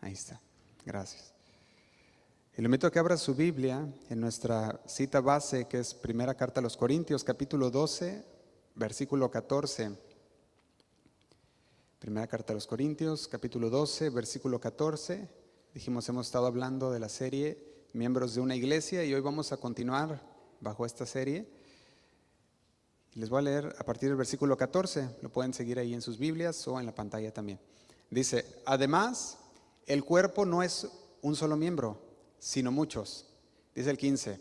Ahí está. Gracias. Y le invito a que abra su Biblia en nuestra cita base, que es Primera Carta a los Corintios, capítulo 12, versículo 14. Primera Carta a los Corintios, capítulo 12, versículo 14. Dijimos, hemos estado hablando de la serie Miembros de una Iglesia y hoy vamos a continuar bajo esta serie. Les voy a leer a partir del versículo 14. Lo pueden seguir ahí en sus Biblias o en la pantalla también. Dice, además, el cuerpo no es un solo miembro, sino muchos. Dice el 15,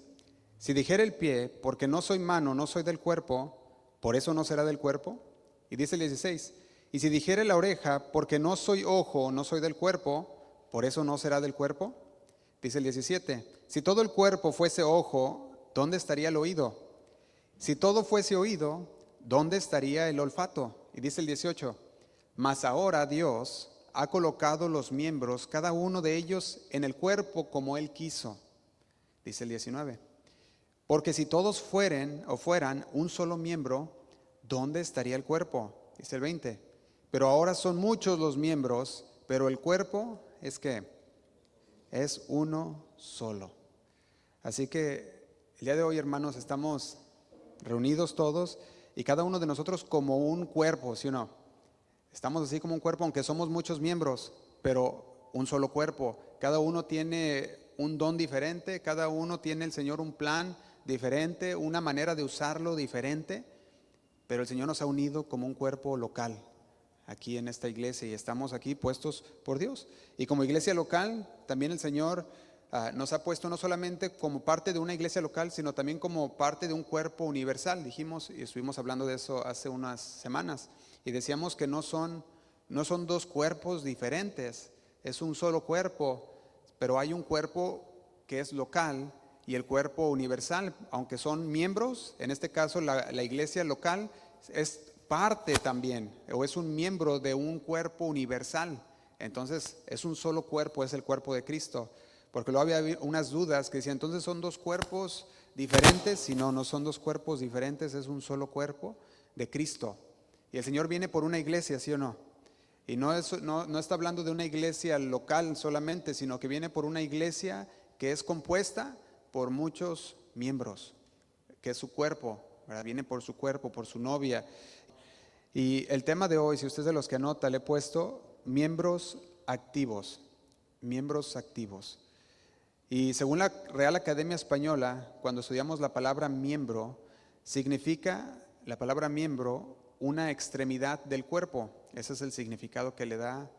si dijera el pie, porque no soy mano, no soy del cuerpo, ¿por eso no será del cuerpo? Y dice el 16, y si dijera la oreja, porque no soy ojo, no soy del cuerpo, ¿por eso no será del cuerpo? Dice el 17, si todo el cuerpo fuese ojo, ¿dónde estaría el oído? Si todo fuese oído, ¿dónde estaría el olfato? Y dice el 18, mas ahora Dios ha colocado los miembros, cada uno de ellos, en el cuerpo como Él quiso. Dice el 19, porque si todos fueran un solo miembro, ¿dónde estaría el cuerpo? Dice el 20, pero ahora son muchos los miembros, pero el cuerpo es ¿qué? Es uno solo. Así que el día de hoy, hermanos, estamos reunidos todos y cada uno de nosotros como un cuerpo, ¿sí o no? Estamos así como un cuerpo, aunque somos muchos miembros, pero un solo cuerpo. Cada uno tiene un don diferente, cada uno tiene el Señor un plan diferente, una manera de usarlo diferente, pero el Señor nos ha unido como un cuerpo local aquí en esta iglesia y estamos aquí puestos por Dios. Y como iglesia local, también el Señor nos ha puesto no solamente como parte de una iglesia local, sino también como parte de un cuerpo universal. Dijimos y estuvimos hablando de eso hace unas semanas y decíamos que no son dos cuerpos diferentes, es un solo cuerpo, pero hay un cuerpo que es local y el cuerpo universal, aunque son miembros. En este caso la iglesia local es parte también, o es un miembro de un cuerpo universal. Entonces es un solo cuerpo, es el cuerpo de Cristo. Porque luego había unas dudas que decían, entonces son dos cuerpos diferentes. Y no son dos cuerpos diferentes, es un solo cuerpo de Cristo. Y el Señor viene por una iglesia, ¿sí o no? Y no está hablando de una iglesia local solamente, sino que viene por una iglesia que es compuesta por muchos miembros, que es su cuerpo, ¿verdad? Viene por su cuerpo, por su novia. Y el tema de hoy, si usted es de los que anota, le he puesto miembros activos, miembros activos. Y según la Real Academia Española, cuando estudiamos la palabra miembro, significa la palabra miembro una extremidad del cuerpo. Ese es el significado que le da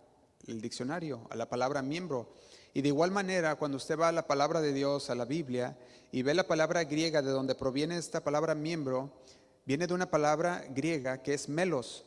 el diccionario a la palabra miembro. Y de igual manera, cuando usted va a la palabra de Dios, a la Biblia, y ve la palabra griega de donde proviene esta palabra miembro, viene de una palabra griega que es melos.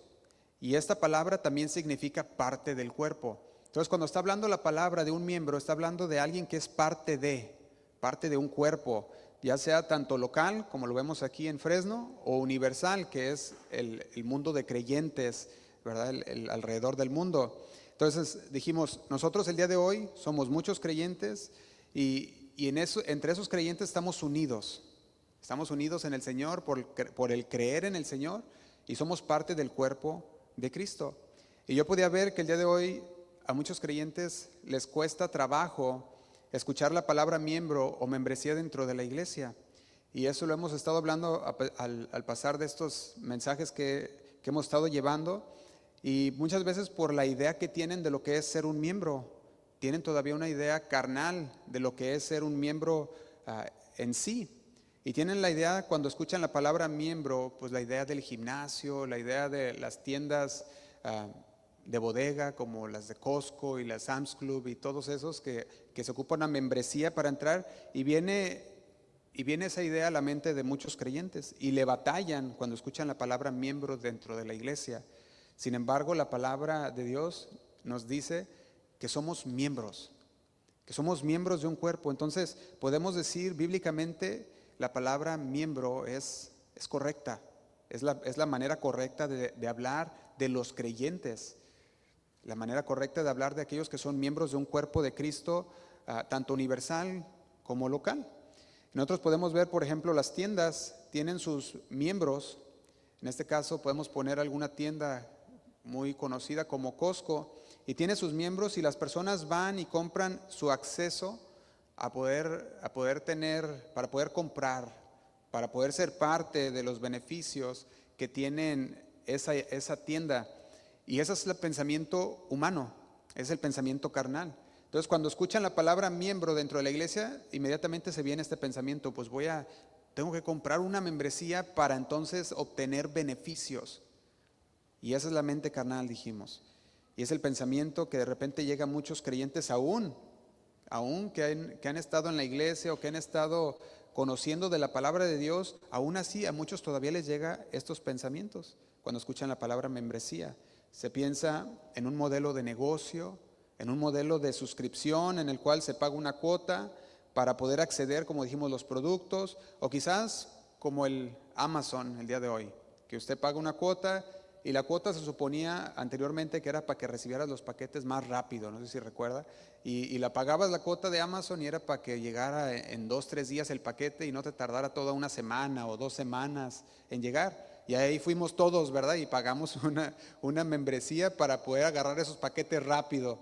Y esta palabra también significa parte del cuerpo. Entonces, cuando está hablando la palabra de un miembro, está hablando de alguien que es parte de un cuerpo, ya sea tanto local, como lo vemos aquí en Fresno, o universal, que es el mundo de creyentes, ¿verdad? El alrededor del mundo. Entonces dijimos, nosotros el día de hoy somos muchos creyentes y entre esos creyentes estamos unidos en el Señor por el creer en el Señor y somos parte del cuerpo de Cristo. Y yo podía ver que el día de hoy a muchos creyentes les cuesta trabajo escuchar la palabra miembro o membresía dentro de la iglesia. Y eso lo hemos estado hablando al pasar de estos mensajes que hemos estado llevando. Y muchas veces por la idea que tienen de lo que es ser un miembro, tienen todavía una idea carnal de lo que es ser un miembro en sí. Y tienen la idea, cuando escuchan la palabra miembro, pues la idea del gimnasio, la idea de las tiendas de bodega como las de Costco y las Sam's Club y todos esos que se ocupan una membresía para entrar, y viene esa idea a la mente de muchos creyentes y le batallan cuando escuchan la palabra miembro dentro de la iglesia. Sin embargo, la palabra de Dios nos dice que somos miembros de un cuerpo. Entonces podemos decir bíblicamente la palabra miembro es correcta, es la manera correcta de hablar de los creyentes. La manera correcta de hablar de aquellos que son miembros de un cuerpo de Cristo, tanto universal como local. Nosotros podemos ver, por ejemplo, las tiendas tienen sus miembros. En este caso podemos poner alguna tienda muy conocida como Costco y tiene sus miembros y las personas van y compran su acceso a poder tener, para poder comprar, para poder ser parte de los beneficios que tienen esa tienda. Y ese es el pensamiento humano, es el pensamiento carnal. Entonces, cuando escuchan la palabra miembro dentro de la iglesia, inmediatamente se viene este pensamiento, pues tengo que comprar una membresía para entonces obtener beneficios. Y esa es la mente carnal, dijimos. Y es el pensamiento que de repente llega a muchos creyentes aún que han estado en la iglesia o que han estado conociendo de la palabra de Dios, aún así a muchos todavía les llega estos pensamientos cuando escuchan la palabra membresía. Se piensa en un modelo de negocio, en un modelo de suscripción en el cual se paga una cuota para poder acceder, como dijimos, los productos, o quizás como el Amazon el día de hoy, que usted paga una cuota y la cuota se suponía anteriormente que era para que recibieras los paquetes más rápido, no sé si recuerda, y la pagabas la cuota de Amazon y era para que llegara en 2-3 días el paquete y no te tardara toda una semana o 2 semanas en llegar. Y ahí fuimos todos, ¿verdad? Y pagamos una membresía para poder agarrar esos paquetes rápido.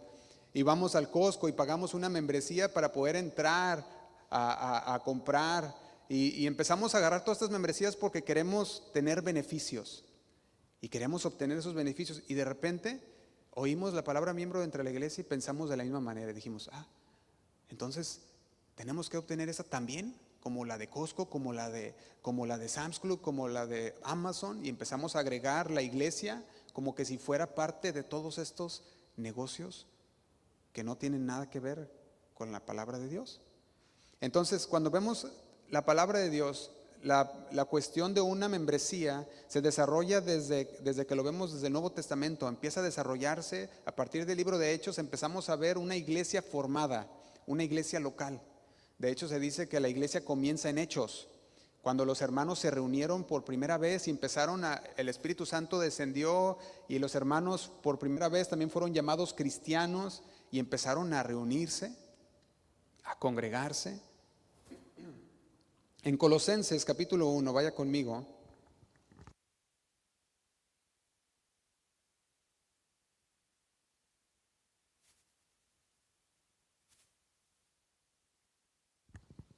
Y vamos al Costco y pagamos una membresía para poder entrar a comprar. Y empezamos a agarrar todas estas membresías porque queremos tener beneficios. Y queremos obtener esos beneficios. Y de repente oímos la palabra miembro dentro de la iglesia y pensamos de la misma manera. Y dijimos, entonces tenemos que obtener esa también, como la de Costco, como la de Sam's Club, como la de Amazon. Y empezamos a agregar la iglesia como que si fuera parte de todos estos negocios que no tienen nada que ver con la palabra de Dios. Entonces, cuando vemos la palabra de Dios, la cuestión de una membresía se desarrolla desde que lo vemos desde el Nuevo Testamento, empieza a desarrollarse a partir del libro de Hechos. Empezamos a ver una iglesia formada, una iglesia local. De hecho, se dice que la iglesia comienza en Hechos, cuando los hermanos se reunieron por primera vez y el Espíritu Santo descendió y los hermanos por primera vez también fueron llamados cristianos y empezaron a reunirse, a congregarse. En Colosenses capítulo 1, vaya conmigo.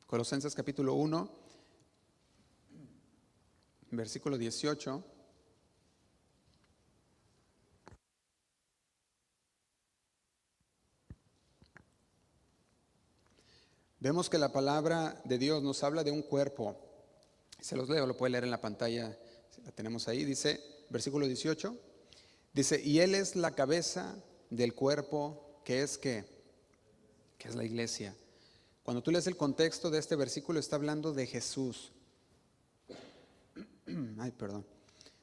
Colosenses capítulo 1, versículo 18. Vemos que la palabra de Dios nos habla de un cuerpo. Se los leo, lo puede leer en la pantalla, la tenemos ahí. Dice, versículo 18, dice, y Él es la cabeza del cuerpo, que es la iglesia. Cuando tú lees el contexto de este versículo, está hablando de Jesús.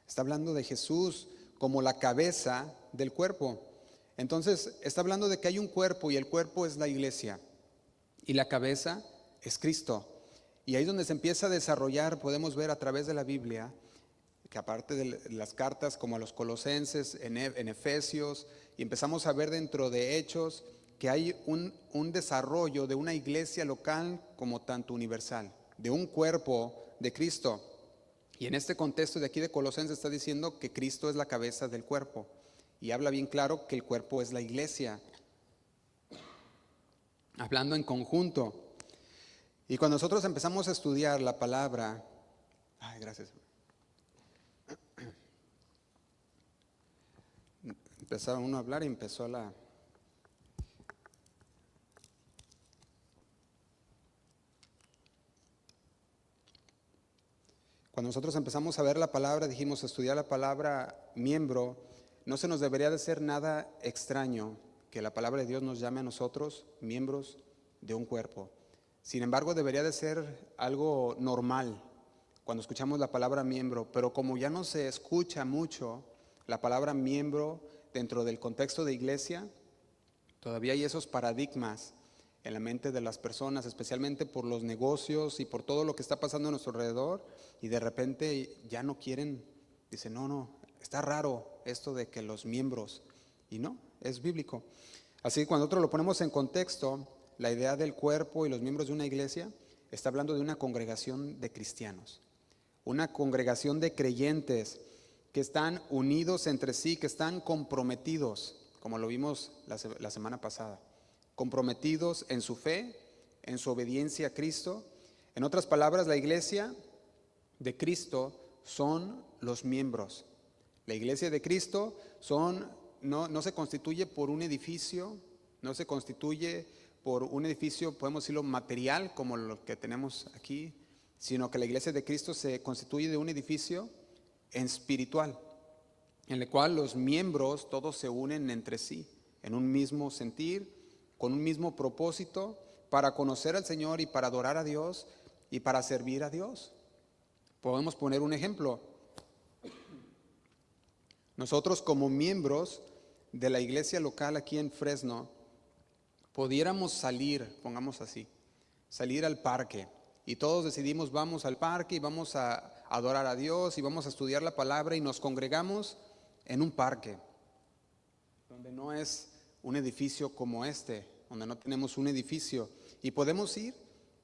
Está hablando de Jesús como la cabeza del cuerpo. Entonces, está hablando de que hay un cuerpo y el cuerpo es la iglesia. Y la cabeza es Cristo. Y ahí es donde se empieza a desarrollar, podemos ver a través de la Biblia, que aparte de las cartas como a los Colosenses, en Efesios, y empezamos a ver dentro de Hechos, que hay un desarrollo de una iglesia local como tanto universal, de un cuerpo de Cristo. Y en este contexto de aquí de Colosenses está diciendo que Cristo es la cabeza del cuerpo. Y habla bien claro que el cuerpo es la iglesia. Hablando en conjunto. Y cuando nosotros empezamos a estudiar la palabra, gracias. Empezaba uno a hablar y empezó Cuando nosotros empezamos a ver la palabra, dijimos, estudiar la palabra miembro, no se nos debería de ser nada extraño que la palabra de Dios nos llame a nosotros miembros de un cuerpo. Sin embargo, debería de ser algo normal cuando escuchamos la palabra miembro, pero como ya no se escucha mucho la palabra miembro dentro del contexto de iglesia, todavía hay esos paradigmas en la mente de las personas, especialmente por los negocios y por todo lo que está pasando a nuestro alrededor, y de repente ya no quieren, dicen, no, está raro esto de que los miembros, y no, es bíblico. Así que cuando nosotros lo ponemos en contexto, la idea del cuerpo y los miembros de una iglesia está hablando de una congregación de cristianos, una congregación de creyentes que están unidos entre sí, que están comprometidos como lo vimos la semana pasada, comprometidos en su fe, en su obediencia a Cristo. En otras palabras, la iglesia de Cristo son los miembros. La iglesia de Cristo no se constituye por un edificio, no se constituye por un edificio, podemos decirlo, material como lo que tenemos aquí, sino que la iglesia de Cristo se constituye de un edificio espiritual, en el cual los miembros todos se unen entre sí, en un mismo sentir, con un mismo propósito, para conocer al Señor y para adorar a Dios y para servir a Dios. Podemos poner un ejemplo. Nosotros como miembros de la iglesia local aquí en Fresno, pudiéramos salir, pongamos así, salir al parque, y todos decidimos vamos al parque y vamos a adorar a Dios y vamos a estudiar la palabra y nos congregamos en un parque, donde no es un edificio como este, donde no tenemos un edificio, y podemos ir,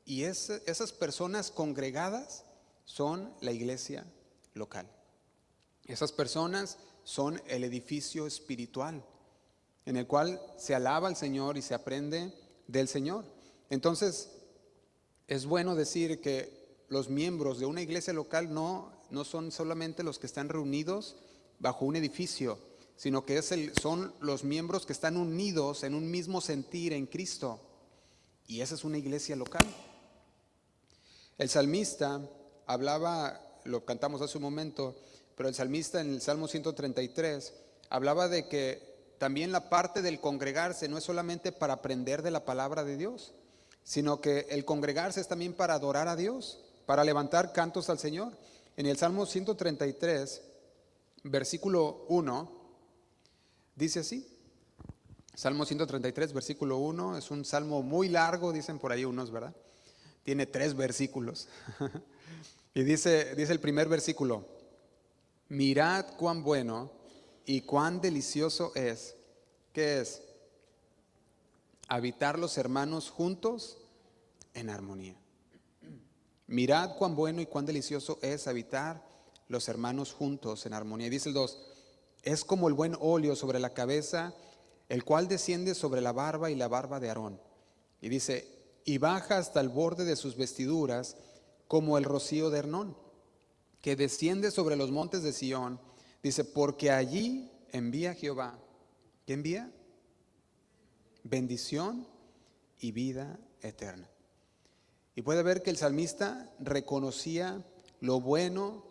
y esas personas congregadas son la iglesia local. Esas personas son el edificio espiritual en el cual se alaba al Señor y se aprende del Señor. Entonces, es bueno decir que los miembros de una iglesia local no son solamente los que están reunidos bajo un edificio, sino que son los miembros que están unidos en un mismo sentir en Cristo. Y esa es una iglesia local. El salmista hablaba, lo cantamos hace un momento, pero el salmista en el Salmo 133 hablaba de que también la parte del congregarse no es solamente para aprender de la palabra de Dios, sino que el congregarse es también para adorar a Dios, para levantar cantos al Señor. En el Salmo 133, versículo 1, dice así. Salmo 133, versículo 1, es un salmo muy largo, dicen por ahí unos, ¿verdad? Tiene 3 versículos. Y dice el primer versículo: mirad cuán bueno y cuán delicioso es. ¿Qué es? Habitar los hermanos juntos en armonía. Mirad cuán bueno y cuán delicioso es habitar los hermanos juntos en armonía. Y dice el 2: es como el buen óleo sobre la cabeza, el cual desciende sobre la barba y la barba de Aarón. Y dice: y baja hasta el borde de sus vestiduras, como el rocío de Hermón, que desciende sobre los montes de Sión. Dice: porque allí envía Jehová. ¿Qué envía? Bendición y vida eterna. Y puede ver que el salmista reconocía lo bueno,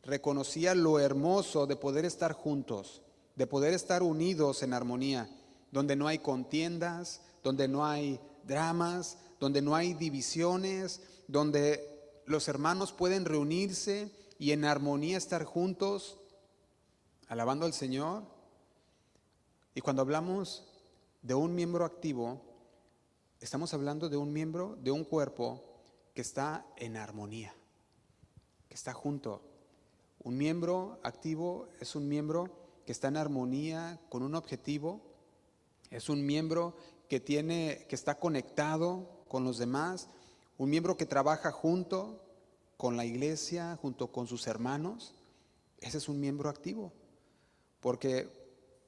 reconocía lo hermoso de poder estar juntos, de poder estar unidos en armonía, donde no hay contiendas, donde no hay dramas, donde no hay divisiones, donde los hermanos pueden reunirse y en armonía estar juntos, alabando al Señor. Y cuando hablamos de un miembro activo, estamos hablando de un miembro de un cuerpo que está en armonía, que está junto. Un miembro activo es un miembro que está en armonía con un objetivo, es un miembro que está conectado con los demás, un miembro que trabaja junto con la iglesia, junto con sus hermanos. Ese es un miembro activo, porque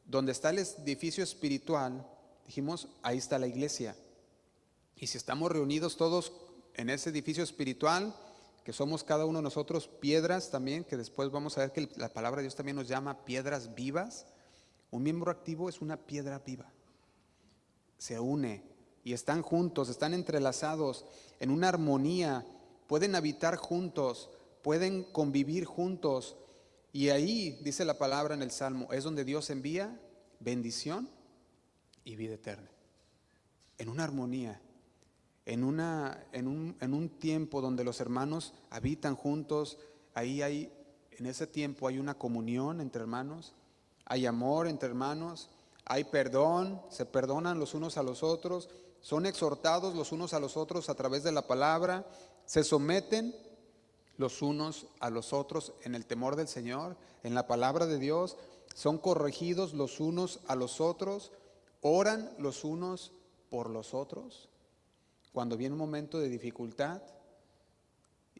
donde está el edificio espiritual, dijimos, ahí está la iglesia. Y si estamos reunidos todos en ese edificio espiritual, que somos cada uno de nosotros piedras también, que después vamos a ver que la palabra de Dios también nos llama piedras vivas. Un miembro activo es una piedra viva. Se une y están juntos, están entrelazados en una armonía, pueden habitar juntos, pueden convivir juntos. Y ahí, dice la palabra en el Salmo, es donde Dios envía bendición y vida eterna. En una armonía, en un tiempo donde los hermanos habitan juntos, en ese tiempo hay una comunión entre hermanos, hay amor entre hermanos, hay perdón, se perdonan los unos a los otros, son exhortados los unos a los otros a través de la palabra, se someten los unos a los otros en el temor del Señor, en la palabra de Dios, son corregidos los unos a los otros, oran los unos por los otros. Cuando viene un momento de dificultad,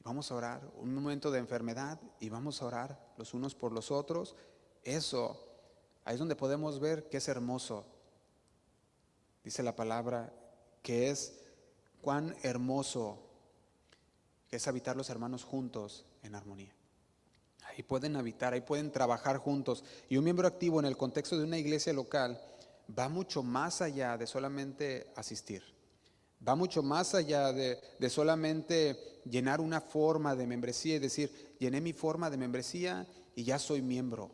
vamos a orar, un momento de enfermedad y vamos a orar los unos por los otros. Eso Ahí es donde podemos ver que es hermoso. Dice la palabra que es cuán hermoso que es habitar los hermanos juntos en armonía. Ahí pueden habitar, ahí pueden trabajar juntos. Y un miembro activo en el contexto de una iglesia local va mucho más allá de solamente asistir. Va mucho más allá de solamente llenar una forma de membresía y decir, llené mi forma de membresía y ya soy miembro.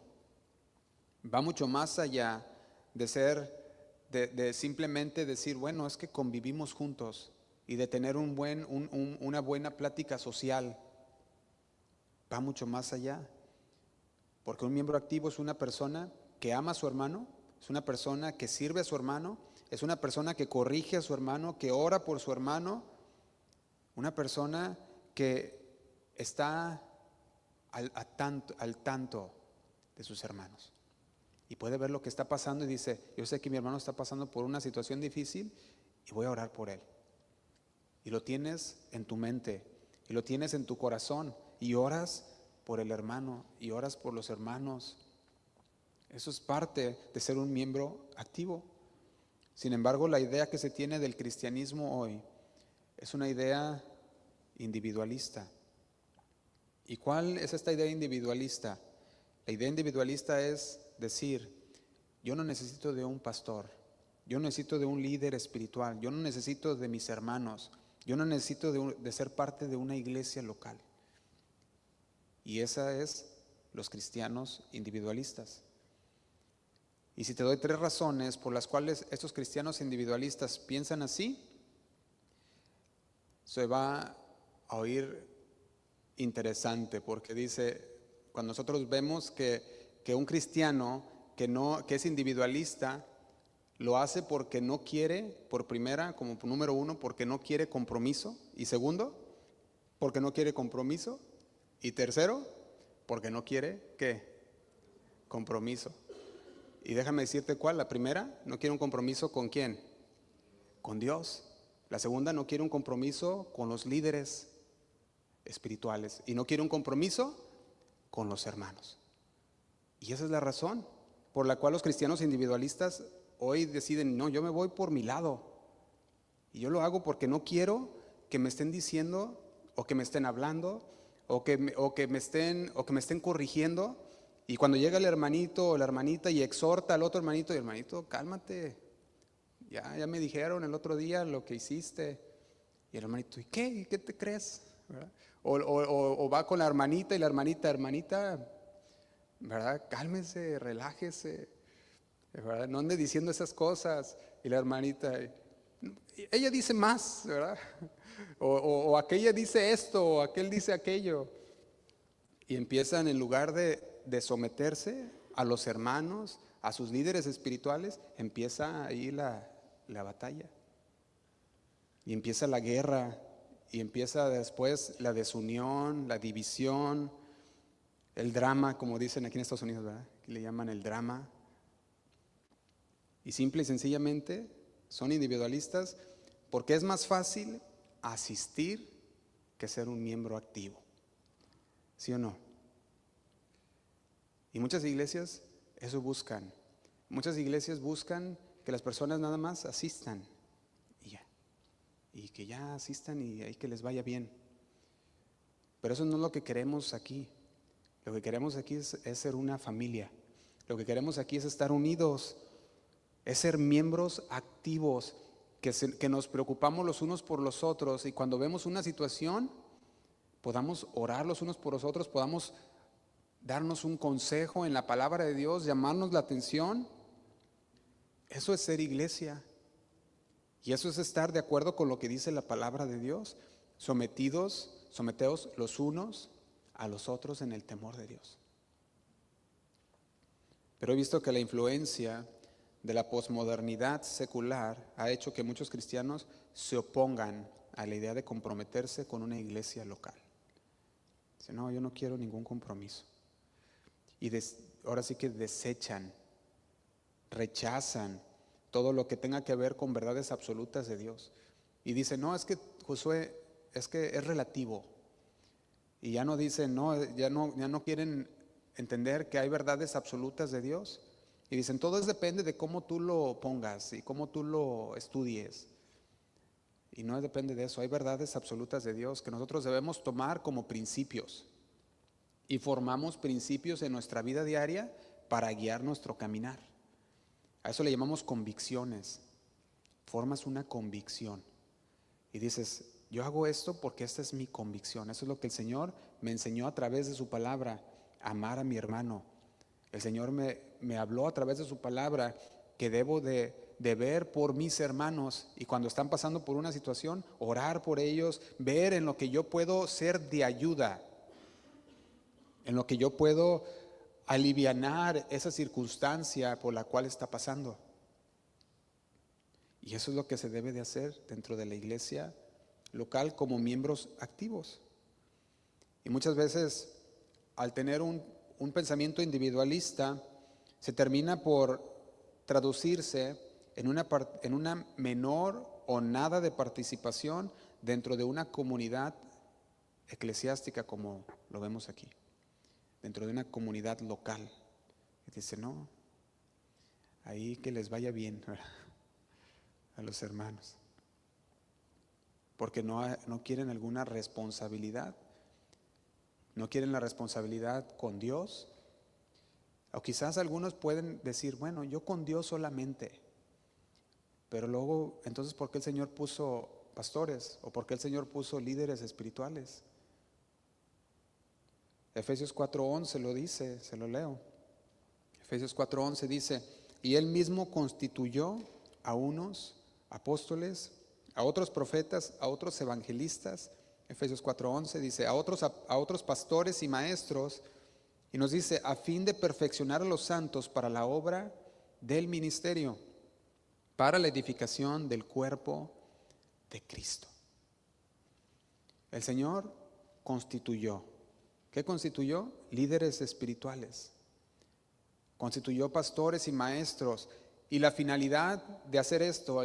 Va mucho más allá de ser, de simplemente decir, bueno, es que convivimos juntos y de tener una buena plática social. Va mucho más allá, porque un miembro activo es una persona que ama a su hermano, es una persona que sirve a su hermano, es una persona que corrige a su hermano, que ora por su hermano, una persona que está al tanto de sus hermanos y puede ver lo que está pasando y dice, yo sé que mi hermano está pasando por una situación difícil y voy a orar por él. Y lo tienes en tu mente y lo tienes en tu corazón y oras por el hermano y oras por los hermanos. Eso es parte de ser un miembro activo. Sin embargo, la idea que se tiene del cristianismo hoy es una idea individualista. ¿Y cuál es esta idea individualista? La idea individualista es decir, yo no necesito de un pastor, yo no necesito de un líder espiritual, yo no necesito de mis hermanos, yo no necesito de ser parte de una iglesia local. Y esa es los cristianos individualistas. Y si te doy 3 razones por las cuales estos cristianos individualistas piensan así, se va a oír interesante, porque dice, cuando nosotros vemos que un cristiano que es individualista lo hace porque no quiere, por primera, como número 1, porque no quiere compromiso, y segundo, porque no quiere compromiso, y tercero, porque no quiere, ¿qué? Compromiso. Y déjame decirte cuál. La primera, no quiere un compromiso ¿con quién? Con Dios. La segunda, no quiere un compromiso con los líderes espirituales. Y no quiere un compromiso con los hermanos. Y esa es la razón por la cual los cristianos individualistas hoy deciden, no, yo me voy por mi lado. Y yo lo hago porque no quiero que me estén diciendo o que me estén hablando o que me estén corrigiendo. Y cuando llega el hermanito o la hermanita y exhorta al otro hermanito, y el hermanito, cálmate, ya me dijeron el otro día lo que hiciste. Y el hermanito, ¿y qué? ¿Y qué te crees? ¿Verdad? O va con la hermanita y la hermanita, ¿verdad? Cálmese, relájese, ¿verdad? No ande diciendo esas cosas. Y la hermanita, ella dice más, ¿verdad? O aquella dice esto, o aquel dice aquello. Y empiezan, en lugar de someterse a los hermanos, a sus líderes espirituales, empieza ahí la batalla. Y empieza la guerra, y empieza después la desunión, la división, el drama, como dicen aquí en Estados Unidos, ¿verdad? Que le llaman el drama. Y simple y sencillamente son individualistas porque es más fácil asistir que ser un miembro activo. ¿Sí o no? Y muchas iglesias eso buscan. Muchas iglesias buscan que las personas nada más asistan y ya. Y que ya asistan y ahí que les vaya bien. Pero eso no es lo que queremos aquí. Lo que queremos aquí es ser una familia. Lo que queremos aquí es estar unidos. Es ser miembros activos, que nos preocupamos los unos por los otros y cuando vemos una situación podamos orar los unos por los otros, podamos darnos un consejo en la palabra de Dios, llamarnos la atención. Eso es ser iglesia. Y eso es estar de acuerdo con lo que dice la palabra de Dios. Someteos los unos a los otros en el temor de Dios. Pero he visto que la influencia de la posmodernidad secular ha hecho que muchos cristianos se opongan a la idea de comprometerse con una iglesia local. Dicen, no, yo no quiero ningún compromiso. Y ahora sí que desechan, rechazan todo lo que tenga que ver con verdades absolutas de Dios. Y dicen, no, es que Josué, es que es relativo. Y ya no dicen, no, ya no quieren entender que hay verdades absolutas de Dios. Y dicen, todo depende de cómo tú lo pongas y cómo tú lo estudies. Y no depende de eso, hay verdades absolutas de Dios que nosotros debemos tomar como principios. Y formamos principios en nuestra vida diaria para guiar nuestro caminar. A eso le llamamos convicciones. Formas una convicción y dices, yo hago esto porque esta es mi convicción. Eso es lo que el Señor me enseñó a través de su palabra, amar a mi hermano. El Señor me habló a través de su palabra que debo de ver por mis hermanos, y cuando están pasando por una situación, orar por ellos, ver en lo que yo puedo ser de ayuda, en lo que yo puedo alivianar esa circunstancia por la cual está pasando. Y eso es lo que se debe de hacer dentro de la iglesia local como miembros activos. Y muchas veces, al tener un pensamiento individualista, se termina por traducirse en una menor o nada de participación dentro de una comunidad eclesiástica, como lo vemos aquí, dentro de una comunidad local. Y dice, no, ahí que les vaya bien, ¿verdad?, a los hermanos, porque no quieren alguna responsabilidad, no quieren la responsabilidad con Dios. O quizás algunos pueden decir, bueno, yo con Dios solamente, pero luego, entonces, ¿por qué el Señor puso pastores? ¿O por qué el Señor puso líderes espirituales? Efesios 4:11 lo dice, se lo leo. Efesios 4:11 dice, y Él mismo constituyó a unos apóstoles, a otros profetas, a otros evangelistas. Efesios 4:11 dice, a otros pastores y maestros, y nos dice, a fin de perfeccionar a los santos para la obra del ministerio, para la edificación del cuerpo de Cristo. El Señor constituyó. ¿Qué constituyó? Líderes espirituales. Constituyó pastores y maestros. Y la finalidad de hacer esto,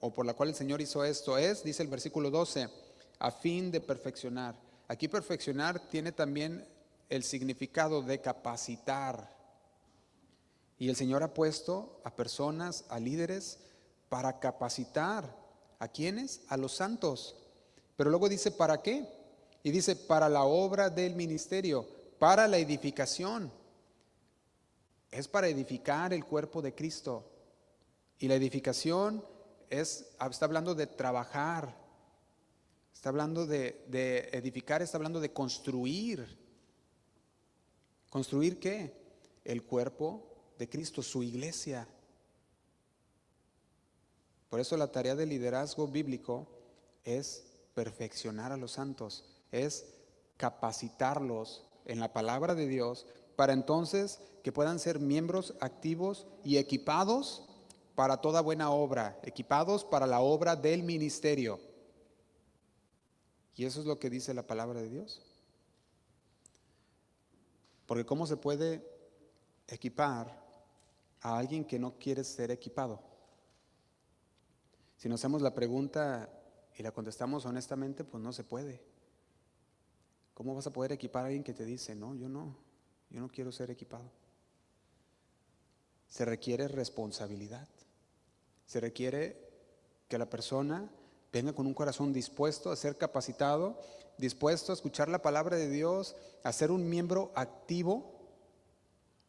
o por la cual el Señor hizo esto es, dice el versículo 12, a fin de perfeccionar. Aquí perfeccionar tiene también el significado de capacitar. Y el Señor ha puesto a personas, a líderes, para capacitar. ¿A quiénes? A los santos. Pero luego dice, ¿para qué? Y dice, para la obra del ministerio, para la edificación. Es para edificar el cuerpo de Cristo. Y la edificación está hablando de trabajar, está hablando de edificar, está hablando de construir. ¿Construir qué? El cuerpo de Cristo, su iglesia. Por eso la tarea del liderazgo bíblico es perfeccionar a los santos, es capacitarlos en la palabra de Dios, para entonces que puedan ser miembros activos y equipados para toda buena obra, equipados para la obra del ministerio. Y eso es lo que dice la palabra de Dios. Porque ¿cómo se puede equipar a alguien que no quiere ser equipado? Si nos hacemos la pregunta y la contestamos honestamente, pues no se puede. ¿Cómo vas a poder equipar a alguien que te dice, no, yo no quiero ser equipado? Se requiere responsabilidad. Se requiere que la persona venga con un corazón dispuesto a ser capacitado, dispuesto a escuchar la palabra de Dios, a ser un miembro activo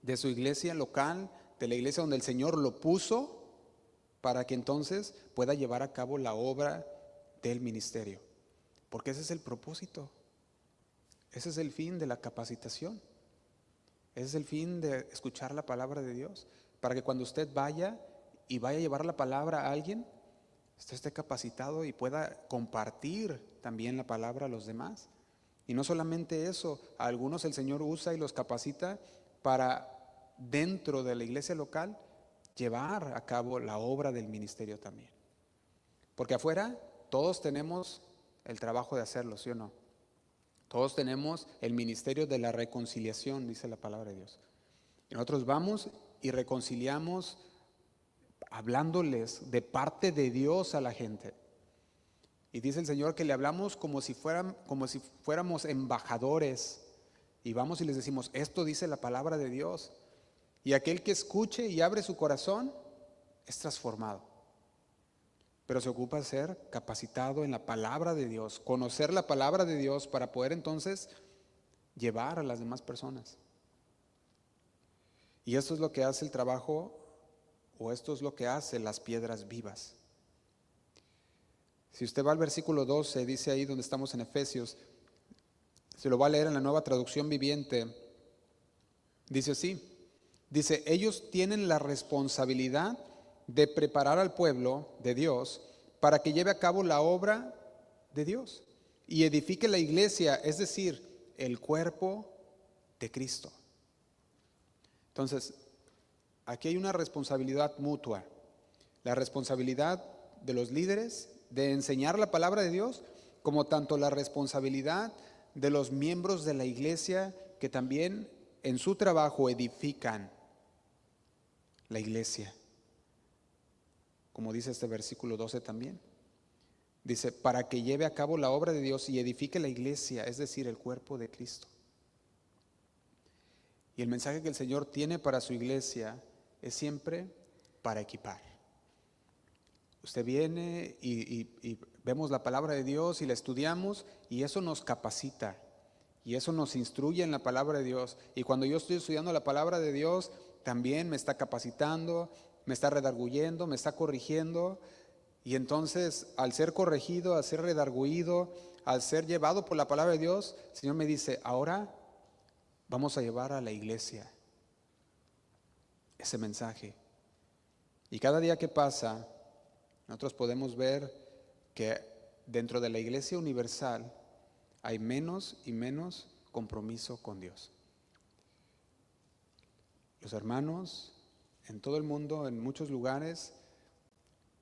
de su iglesia local, de la iglesia donde el Señor lo puso, para que entonces pueda llevar a cabo la obra del ministerio. Porque ese es el propósito. Ese es el fin de la capacitación. Ese es el fin de escuchar la palabra de Dios. Para que cuando usted vaya a llevar la palabra a alguien, usted esté capacitado y pueda compartir también la palabra a los demás. Y no solamente eso, a algunos el Señor usa y los capacita para, dentro de la iglesia local, llevar a cabo la obra del ministerio también. Porque afuera todos tenemos el trabajo de hacerlo, ¿sí o no? Todos tenemos el ministerio de la reconciliación, dice la palabra de Dios. Y nosotros vamos y reconciliamos hablándoles de parte de Dios a la gente. Y dice el Señor que le hablamos como si fuéramos embajadores. Y vamos y les decimos, esto dice la palabra de Dios. Y aquel que escuche y abre su corazón es transformado. Pero se ocupa ser capacitado en la palabra de Dios, conocer la palabra de Dios para poder entonces llevar a las demás personas. Y esto es lo que hace el trabajo, o esto es lo que hace las piedras vivas. Si usted va al versículo 12, dice ahí donde estamos en Efesios, se lo va a leer en la Nueva Traducción Viviente, dice así, dice, ellos tienen la responsabilidad de preparar al pueblo de Dios para que lleve a cabo la obra de Dios y edifique la iglesia, es decir, el cuerpo de Cristo. Entonces, aquí hay una responsabilidad mutua, la responsabilidad de los líderes de enseñar la palabra de Dios, como tanto la responsabilidad de los miembros de la iglesia que también en su trabajo edifican la iglesia. Como dice este versículo 12 también. Dice, para que lleve a cabo la obra de Dios y edifique la iglesia, es decir, el cuerpo de Cristo. Y el mensaje que el Señor tiene para su iglesia es siempre para equipar. Usted viene y vemos la palabra de Dios y la estudiamos y eso nos capacita y eso nos instruye en la palabra de Dios. Y cuando yo estoy estudiando la palabra de Dios, también me está capacitando, me está redarguyendo, me está corrigiendo. Y entonces, al ser corregido, al ser redarguido, al ser llevado por la palabra de Dios, el Señor me dice, ahora vamos a llevar a la iglesia ese mensaje. Y cada día que pasa, nosotros podemos ver que dentro de la iglesia universal hay menos y menos compromiso con Dios. Los hermanos en todo el mundo, en muchos lugares,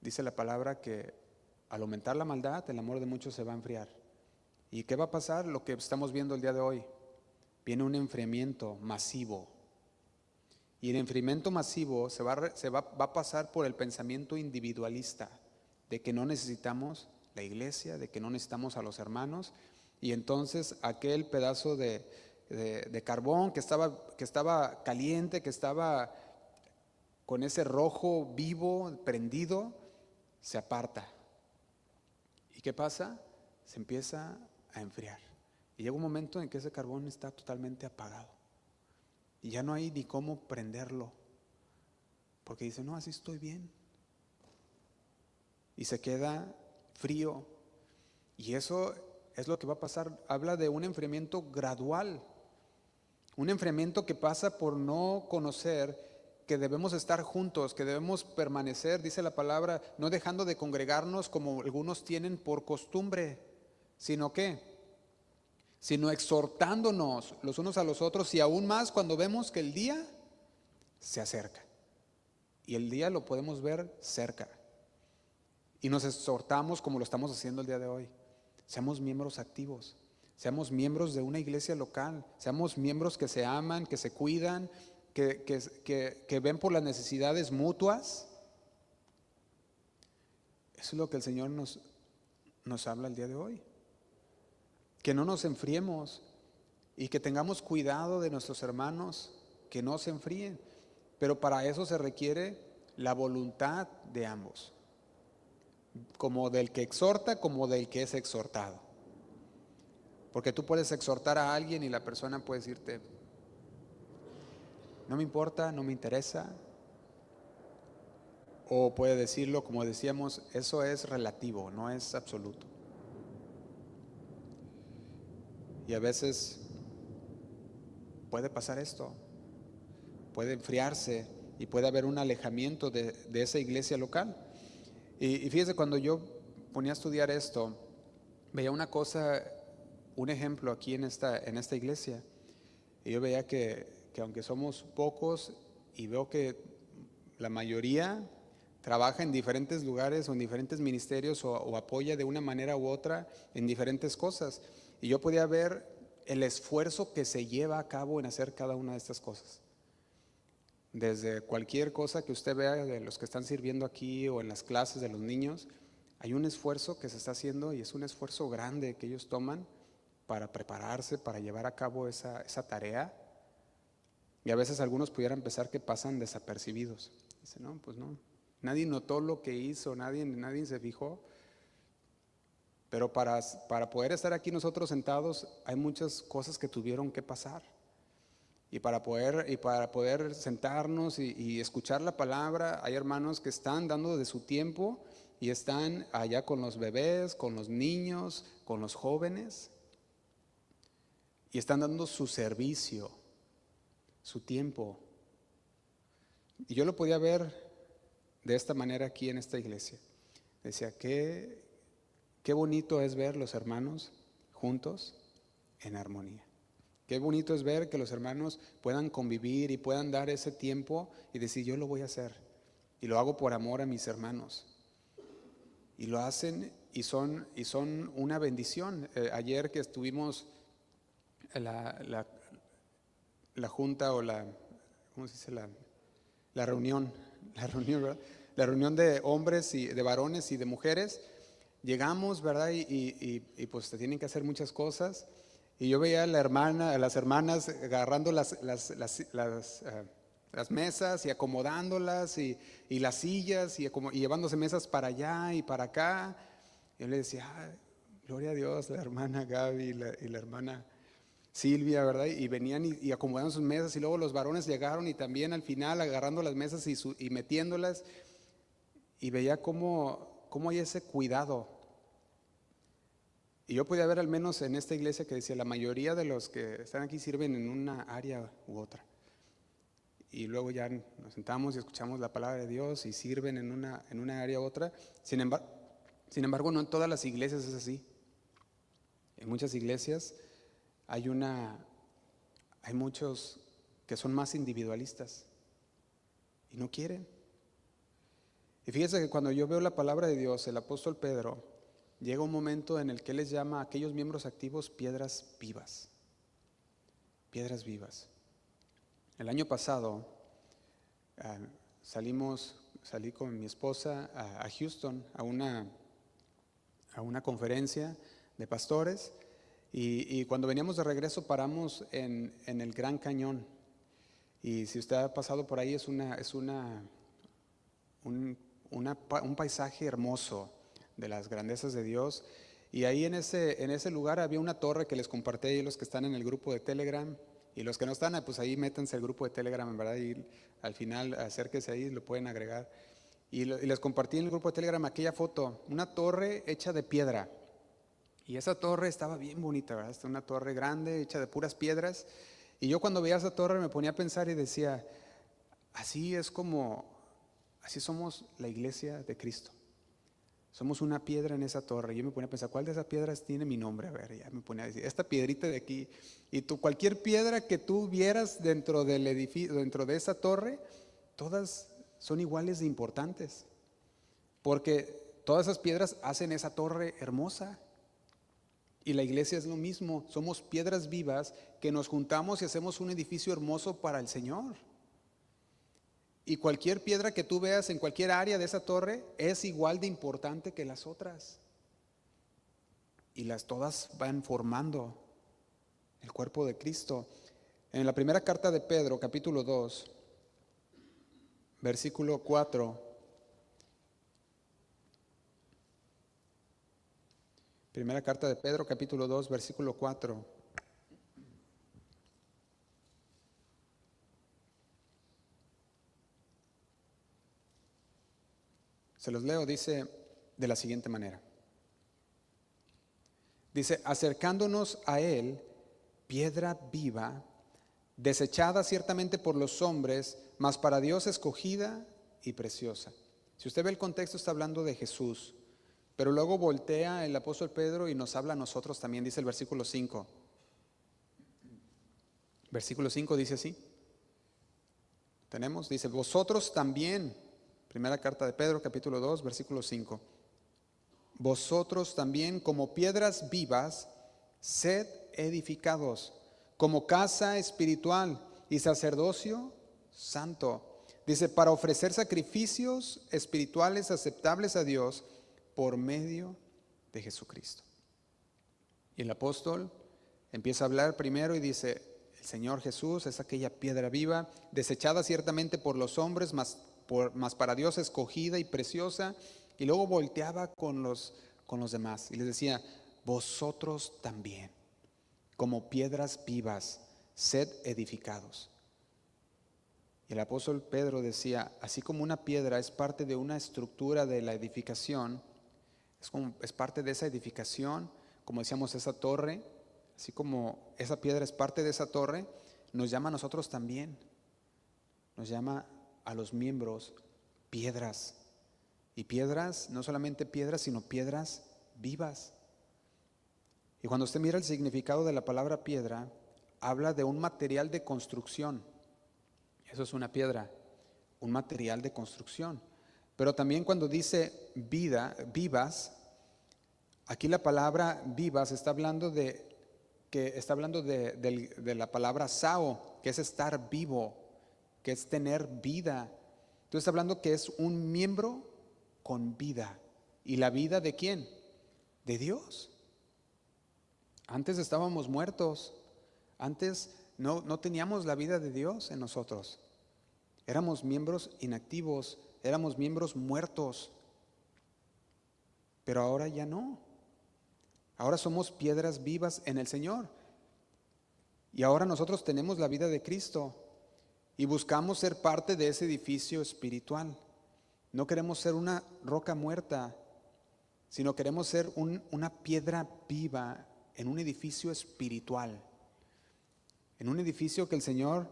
dice la palabra que al aumentar la maldad, el amor de muchos se va a enfriar. ¿Y qué va a pasar? Lo que estamos viendo el día de hoy. Viene un enfriamiento masivo. Y el enfriamiento masivo va a pasar por el pensamiento individualista, de que no necesitamos la iglesia, de que no necesitamos a los hermanos. Y entonces aquel pedazo de carbón que estaba caliente, que estaba con ese rojo vivo, prendido, se aparta. ¿Y qué pasa? Se empieza a enfriar. Y llega un momento en que ese carbón está totalmente apagado. Y ya no hay ni cómo prenderlo. Porque dice, no, así estoy bien. Y se queda frío. Y eso es lo que va a pasar. Habla de un enfriamiento gradual. Un enfriamiento que pasa por no conocer que debemos estar juntos, que debemos permanecer, dice la palabra, no dejando de congregarnos como algunos tienen por costumbre, sino exhortándonos los unos a los otros y aún más cuando vemos que el día se acerca. Y el día lo podemos ver cerca. Y nos exhortamos como lo estamos haciendo el día de hoy. Seamos miembros activos, seamos miembros de una iglesia local, seamos miembros que se aman, que se cuidan, que ven por las necesidades mutuas. Eso es lo que el Señor nos habla el día de hoy. Que no nos enfriemos y que tengamos cuidado de nuestros hermanos, que no se enfríen. Pero para eso se requiere la voluntad de ambos, como del que exhorta como del que es exhortado. Porque tú puedes exhortar a alguien y la persona puede decirte, no me importa, no me interesa. O puede decirlo, como decíamos, eso es relativo, no es absoluto. Y a veces puede pasar esto, puede enfriarse y puede haber un alejamiento de esa iglesia local. Y fíjese, cuando yo ponía a estudiar esto, veía una cosa, un ejemplo aquí en esta iglesia. Y yo veía que aunque somos pocos y veo que la mayoría trabaja en diferentes lugares o en diferentes ministerios o apoya de una manera u otra en diferentes cosas. Y yo podía ver el esfuerzo que se lleva a cabo en hacer cada una de estas cosas. Desde cualquier cosa que usted vea de los que están sirviendo aquí o en las clases de los niños, hay un esfuerzo que se está haciendo y es un esfuerzo grande que ellos toman para prepararse, para llevar a cabo esa tarea. Y a veces algunos pudieran pensar que pasan desapercibidos. Dice, no, pues no. Nadie notó lo que hizo, nadie se fijó. Pero para poder estar aquí nosotros sentados, hay muchas cosas que tuvieron que pasar. Y para poder sentarnos y escuchar la palabra, hay hermanos que están dando de su tiempo y están allá con los bebés, con los niños, con los jóvenes. Y están dando su servicio, su tiempo. Y yo lo podía ver de esta manera aquí en esta iglesia. Decía, qué bonito es ver los hermanos juntos en armonía. Qué bonito es ver que los hermanos puedan convivir y puedan dar ese tiempo y decir, yo lo voy a hacer. Y lo hago por amor a mis hermanos. Y lo hacen y son una bendición. Ayer que estuvimos la junta o ¿cómo se dice? La reunión, ¿verdad? La reunión de hombres y de varones y de mujeres. Llegamos, ¿verdad? Y pues te tienen que hacer muchas cosas. Y yo veía a las hermanas agarrando las mesas y acomodándolas y las sillas y llevándose mesas para allá y para acá. Yo le decía, gloria a Dios, la hermana Gaby y la hermana Silvia, ¿verdad? Y venían y acomodaban sus mesas y luego los varones llegaron y también al final agarrando las mesas y metiéndolas. Y veía cómo hay ese cuidado. Y yo podía ver al menos en esta iglesia que decía, la mayoría de los que están aquí sirven en una área u otra. Y luego ya nos sentamos y escuchamos la palabra de Dios y sirven en una área u otra. Sin embargo, no en todas las iglesias es así. En muchas iglesias hay muchos que son más individualistas y no quieren. Y fíjese que cuando yo veo la palabra de Dios, el apóstol Pedro, llega un momento en el que él les llama a aquellos miembros activos piedras vivas. Piedras vivas. El año pasado salí con mi esposa a Houston a una conferencia de pastores y cuando veníamos de regreso paramos en el Gran Cañón. Y si usted ha pasado por ahí es un paisaje hermoso de las grandezas de Dios. Y ahí en ese lugar había una torre que les compartí ahí los que están en el grupo de Telegram. Y los que no están, pues ahí métanse al grupo de Telegram, en verdad, y al final acérquense ahí, lo pueden agregar. Y les compartí en el grupo de Telegram aquella foto, una torre hecha de piedra. Y esa torre estaba bien bonita, ¿verdad? Una torre grande, hecha de puras piedras. Y yo cuando veía esa torre me ponía a pensar y decía, así somos la iglesia de Cristo. Somos una piedra en esa torre. Yo me ponía a pensar, ¿cuál de esas piedras tiene mi nombre? A ver, ya me ponía a decir, esta piedrita de aquí. Y cualquier piedra que tú vieras dentro del edificio, dentro de esa torre, todas son iguales de importantes. Porque todas esas piedras hacen esa torre hermosa. Y la iglesia es lo mismo. Somos piedras vivas que nos juntamos y hacemos un edificio hermoso para el Señor. Y cualquier piedra que tú veas en cualquier área de esa torre es igual de importante que las otras. Y todas van formando el cuerpo de Cristo. En la primera carta de Pedro, capítulo 2, versículo 4. Primera carta de Pedro, capítulo 2, versículo 4. Se los leo, dice de la siguiente manera. Dice, acercándonos a Él, piedra viva, desechada ciertamente por los hombres, mas para Dios escogida y preciosa. Si usted ve el contexto, está hablando de Jesús, pero luego voltea el apóstol Pedro y nos habla a nosotros también, dice el versículo 5. Versículo 5 dice así. Tenemos, dice, vosotros también. Primera carta de Pedro, capítulo 2, versículo 5. Vosotros también, como piedras vivas, sed edificados, como casa espiritual y sacerdocio santo. Dice, para ofrecer sacrificios espirituales aceptables a Dios por medio de Jesucristo. Y el apóstol empieza a hablar primero y dice, El Señor Jesús es aquella piedra viva, desechada ciertamente por los hombres, mas para Dios escogida y preciosa. Y luego volteaba con los demás y les decía: vosotros también, como piedras vivas, sed edificados. Y el apóstol Pedro decía: así como una piedra es parte de una estructura de la edificación, es parte de esa edificación, como decíamos, esa torre, así como esa piedra es parte de esa torre, nos llama a nosotros también. Nos llama a los miembros piedras. Y piedras, no solamente piedras, sino piedras vivas. Y cuando usted mira el significado de la palabra piedra, habla de un material de construcción. Eso es una piedra, un material de construcción. Pero también cuando dice vivas, aquí la palabra vivas está hablando de la palabra sao, que es estar vivo, que es tener vida. Entonces está hablando que es un miembro con vida. ¿Y la vida de quién? De Dios. Antes estábamos muertos. Antes no teníamos la vida de Dios en nosotros. Éramos miembros inactivos, éramos miembros muertos. Pero ahora ya no. Ahora somos piedras vivas en el Señor. Y ahora nosotros tenemos la vida de Cristo y buscamos ser parte de ese edificio espiritual. No queremos ser una roca muerta, sino queremos ser una piedra viva en un edificio espiritual. En un edificio que el Señor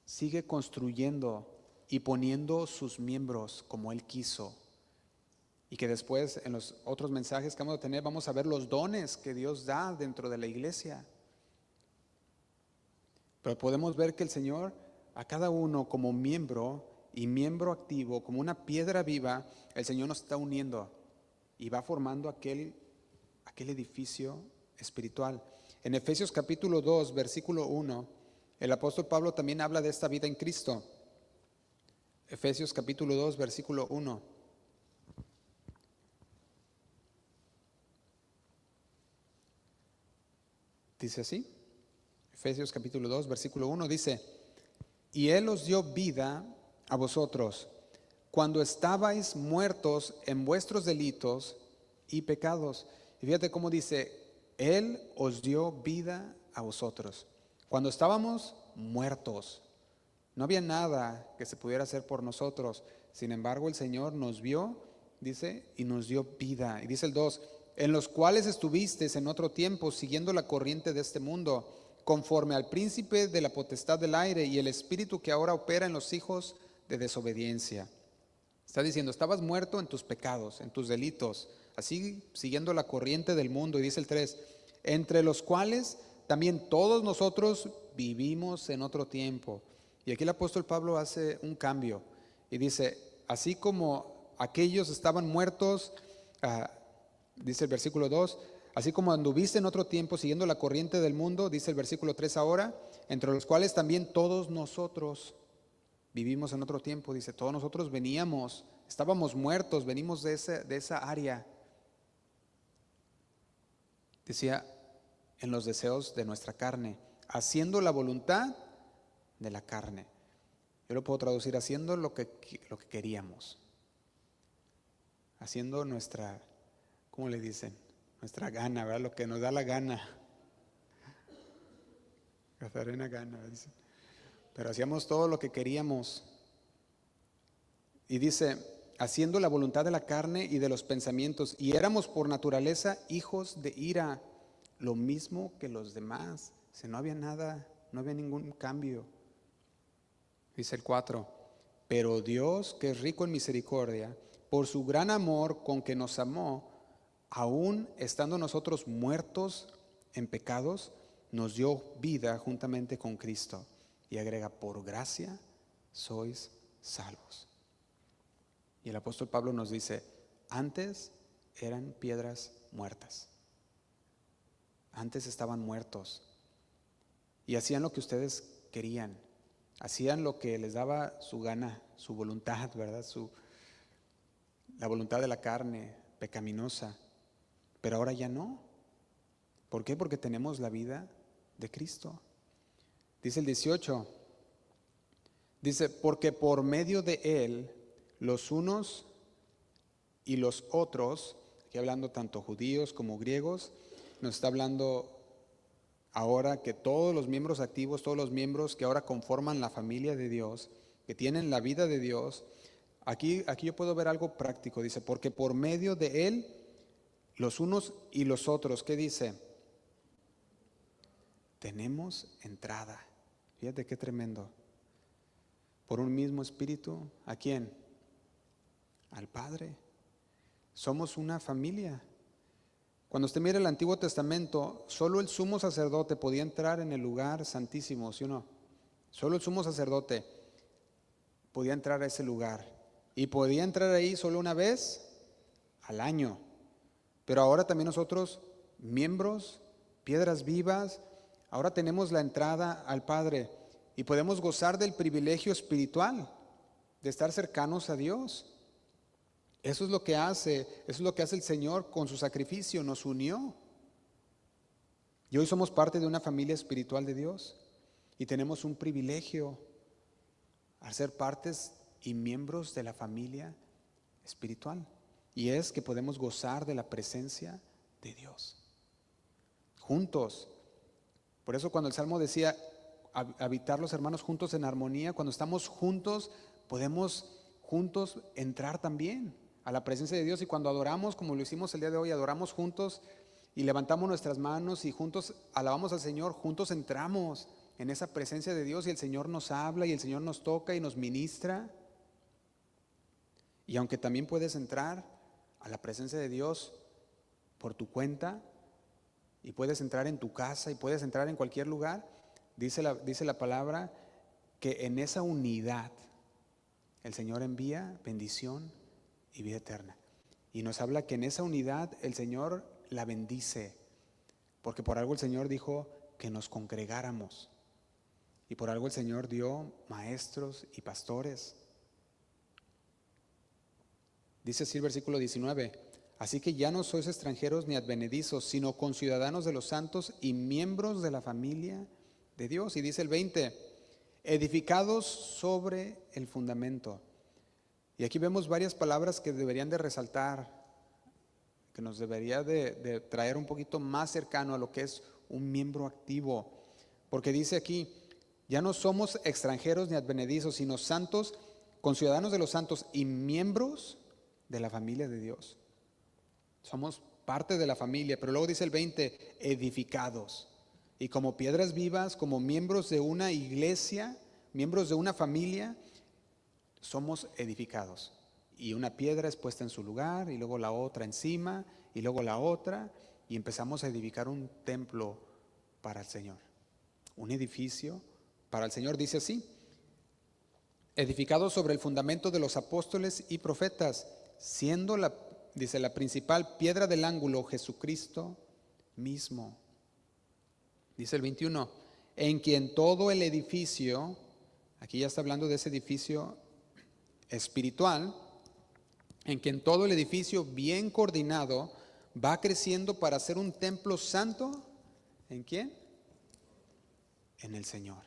sigue construyendo y poniendo sus miembros como Él quiso. Y que después en los otros mensajes que vamos a tener vamos a ver los dones que Dios da dentro de la iglesia. Pero podemos ver que el Señor a cada uno como miembro y miembro activo, como una piedra viva, el Señor nos está uniendo y va formando aquel edificio espiritual. En Efesios capítulo 2, versículo 1, el apóstol Pablo también habla de esta vida en Cristo. Efesios capítulo 2, versículo 1. Dice así, Efesios capítulo 2, versículo 1, dice: y Él os dio vida a vosotros cuando estabais muertos en vuestros delitos y pecados. Y fíjate cómo dice: Él os dio vida a vosotros. Cuando estábamos muertos, no había nada que se pudiera hacer por nosotros. Sin embargo, el Señor nos vio, dice, y nos dio vida. Y dice el 2, en los cuales estuvisteis en otro tiempo siguiendo la corriente de este mundo, conforme al príncipe de la potestad del aire y el espíritu que ahora opera en los hijos de desobediencia. Está diciendo, estabas muerto en tus pecados, en tus delitos, así siguiendo la corriente del mundo. Y dice el 3, entre los cuales también todos nosotros vivimos en otro tiempo. Y aquí el apóstol Pablo hace un cambio y dice, así como aquellos estaban muertos, dice el versículo 2, así como anduviste en otro tiempo siguiendo la corriente del mundo, dice el versículo 3 ahora, entre los cuales también todos nosotros vivimos en otro tiempo. Dice, todos nosotros veníamos, estábamos muertos, venimos de esa área. Decía, en los deseos de nuestra carne, haciendo la voluntad de la carne. Yo lo puedo traducir haciendo lo que queríamos. Haciendo nuestra, ¿cómo le dicen? Nuestra gana, ¿verdad? Lo que nos da la gana. Gadarena gana, dicen. Pero hacíamos todo lo que queríamos. Y dice, haciendo la voluntad de la carne y de los pensamientos. Y éramos por naturaleza hijos de ira, lo mismo que los demás. O no había nada, no había ningún cambio. Dice el 4, pero Dios, que es rico en misericordia, por su gran amor con que nos amó, aún estando nosotros muertos en pecados, nos dio vida juntamente con Cristo. Y agrega, por gracia sois salvos. Y el apóstol Pablo nos dice, antes eran piedras muertas. Antes estaban muertos. Y hacían lo que ustedes querían. Hacían lo que les daba su gana, su voluntad, ¿verdad? La voluntad de la carne pecaminosa. Pero ahora ya no. ¿Por qué? Porque tenemos la vida de Cristo. Dice el 18, dice, porque por medio de Él, los unos y los otros, aquí hablando tanto judíos como griegos, nos está hablando ahora que todos los miembros activos, todos los miembros que ahora conforman la familia de Dios, que tienen la vida de Dios, aquí yo puedo ver algo práctico, dice, porque por medio de Él, los unos y los otros, ¿qué dice? Tenemos entrada. Fíjate qué tremendo. Por un mismo espíritu, ¿a quién? Al Padre. Somos una familia. Cuando usted mira el Antiguo Testamento, solo el sumo sacerdote podía entrar en el lugar santísimo, ¿sí o no? Solo el sumo sacerdote podía entrar a ese lugar. Y podía entrar ahí solo una vez al año. Pero ahora también nosotros, miembros, piedras vivas, ahora tenemos la entrada al Padre y podemos gozar del privilegio espiritual de estar cercanos a Dios. Eso es lo que hace el Señor con su sacrificio, nos unió. Y hoy somos parte de una familia espiritual de Dios y tenemos un privilegio al ser partes y miembros de la familia espiritual. Y es que podemos gozar de la presencia de Dios juntos. Por eso cuando el Salmo decía habitar los hermanos juntos en armonía, cuando estamos juntos podemos juntos entrar también a la presencia de Dios. Y cuando adoramos, como lo hicimos el día de hoy, adoramos juntos y levantamos nuestras manos y juntos alabamos al Señor, juntos entramos en esa presencia de Dios y el Señor nos habla y el Señor nos toca y nos ministra. Y aunque también puedes entrar a la presencia de Dios por tu cuenta y puedes entrar en tu casa y puedes entrar en cualquier lugar, dice la palabra que en esa unidad el Señor envía bendición y vida eterna. Y nos habla que en esa unidad el Señor la bendice, porque por algo el Señor dijo que nos congregáramos y por algo el Señor dio maestros y pastores. Dice así el versículo 19, así que ya no sois extranjeros ni advenedizos, sino conciudadanos de los santos y miembros de la familia de Dios. Y dice el 20, edificados sobre el fundamento. Y aquí vemos varias palabras que deberían de resaltar, que nos debería de traer un poquito más cercano a lo que es un miembro activo. Porque dice aquí, ya no somos extranjeros ni advenedizos, sino santos, conciudadanos de los santos y miembros de la familia de Dios. Somos parte de la familia, pero luego dice el 20, edificados. Y como piedras vivas, como miembros de una iglesia, miembros de una familia, somos edificados. Y una piedra es puesta en su lugar, y luego la otra encima, y luego la otra, y empezamos a edificar un templo para el Señor. Un edificio para el Señor, dice así, edificados sobre el fundamento de los apóstoles y profetas, siendo la principal piedra del ángulo Jesucristo mismo. Dice el 21, en quien todo el edificio, aquí ya está hablando de ese edificio espiritual, en quien todo el edificio bien coordinado va creciendo para ser un templo santo. ¿En quién? En el Señor.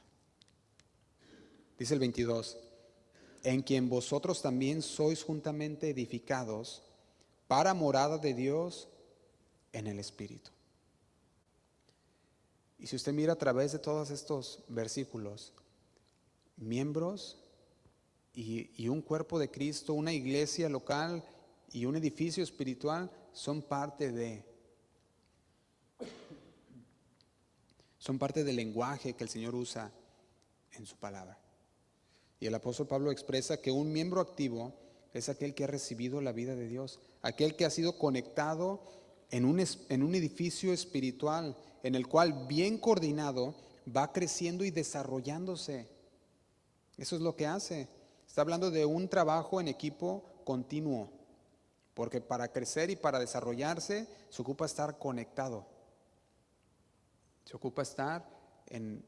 Dice el 22, en quien vosotros también sois juntamente edificados para morada de Dios en el Espíritu. Y si usted mira a través de todos estos versículos, miembros y un cuerpo de Cristo, una iglesia local y un edificio espiritual son parte del lenguaje que el Señor usa en su palabra. Y el apóstol Pablo expresa que un miembro activo es aquel que ha recibido la vida de Dios, aquel que ha sido conectado en un edificio espiritual en el cual bien coordinado va creciendo y desarrollándose. Eso es lo que hace. Está hablando de un trabajo en equipo continuo, porque para crecer y para desarrollarse se ocupa estar conectado, se ocupa estar en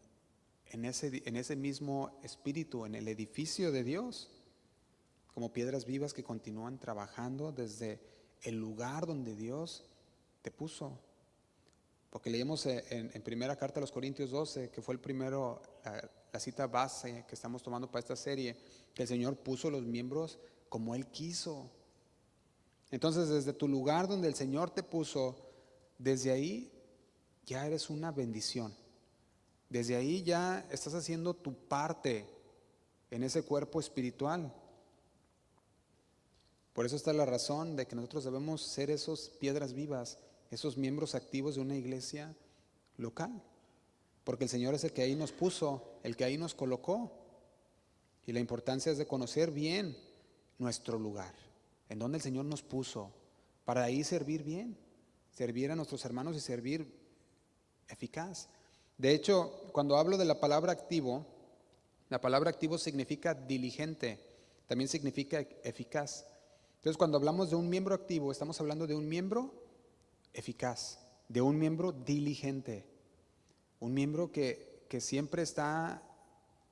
ese mismo espíritu, en el edificio de Dios, como piedras vivas que continúan trabajando desde el lugar donde Dios te puso. Porque leímos en primera carta a los Corintios 12, que fue el primero, la cita base que estamos tomando para esta serie, que el Señor puso los miembros como Él quiso. Entonces, desde tu lugar donde el Señor te puso, desde ahí ya eres una bendición. Desde ahí ya estás haciendo tu parte en ese cuerpo espiritual. Por eso está la razón de que nosotros debemos ser esos piedras vivas, esos miembros activos de una iglesia local. Porque el Señor es el que ahí nos puso, el que ahí nos colocó. Y la importancia es de conocer bien nuestro lugar, en donde el Señor nos puso, para ahí servir bien, servir a nuestros hermanos y servir eficaz. De hecho, cuando hablo de la palabra activo significa diligente, también significa eficaz. Entonces, cuando hablamos de un miembro activo, estamos hablando de un miembro eficaz, de un miembro diligente, un miembro que siempre está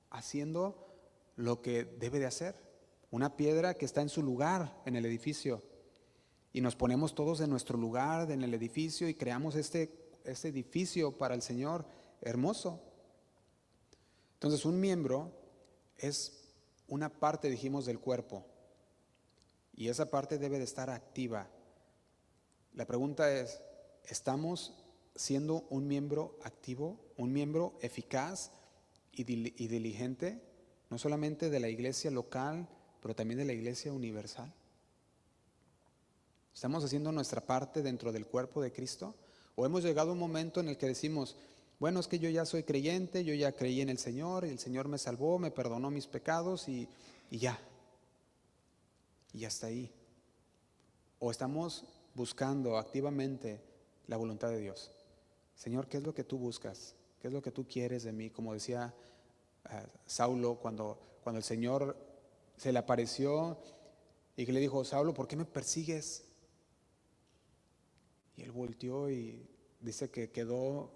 haciendo lo que debe de hacer, una piedra que está en su lugar en el edificio, y nos ponemos todos en nuestro lugar en el edificio y creamos este edificio para el Señor hermoso. Entonces, un miembro es una parte, dijimos, del cuerpo, y esa parte debe de estar activa. La pregunta es, ¿estamos siendo un miembro activo, un miembro eficaz y diligente, no solamente de la iglesia local, pero también de la iglesia universal? ¿Estamos haciendo nuestra parte dentro del cuerpo de Cristo? ¿O hemos llegado a un momento en el que decimos, bueno, es que yo ya soy creyente, yo ya creí en el Señor, y el Señor me salvó, me perdonó mis pecados y ya? Y hasta ahí. ¿O estamos buscando activamente la voluntad de Dios? Señor, ¿qué es lo que tú buscas? ¿Qué es lo que tú quieres de mí? Como decía Saulo cuando el Señor se le apareció y que le dijo, Saulo, ¿por qué me persigues? Y él volteó y dice que quedó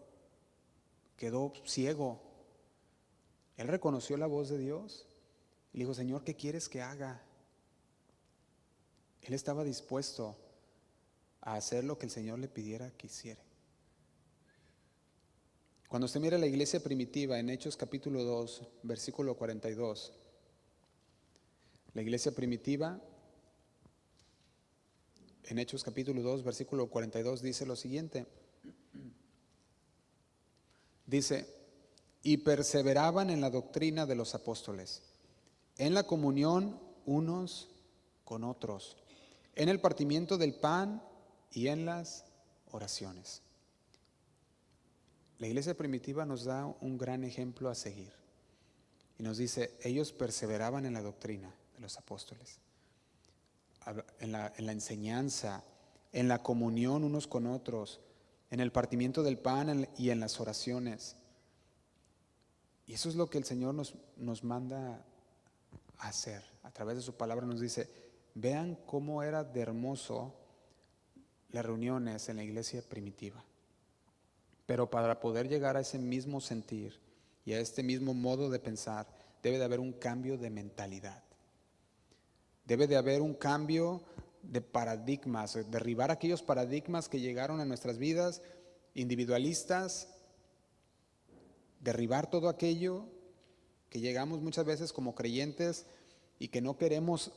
ciego. Él reconoció la voz de Dios y le dijo, Señor, ¿qué quieres que haga? Él estaba dispuesto a hacer lo que el Señor le pidiera que hiciera. Cuando usted mira la iglesia primitiva en Hechos capítulo 2, versículo 42, la iglesia primitiva en Hechos capítulo 2, versículo 42 dice lo siguiente. Dice, y perseveraban en la doctrina de los apóstoles, en la comunión unos con otros, en el partimiento del pan y en las oraciones. La iglesia primitiva nos da un gran ejemplo a seguir y nos dice, ellos perseveraban en la doctrina de los apóstoles, en la enseñanza, en la comunión unos con otros, en el partimiento del pan y en las oraciones. Y eso es lo que el Señor nos manda a hacer. A través de su palabra nos dice, vean cómo era de hermoso las reuniones en la iglesia primitiva. Pero para poder llegar a ese mismo sentir y a este mismo modo de pensar, debe de haber un cambio de mentalidad. Debe de haber un cambio de paradigmas, derribar aquellos paradigmas que llegaron a nuestras vidas, individualistas, derribar todo aquello que llegamos muchas veces como creyentes y que no queremos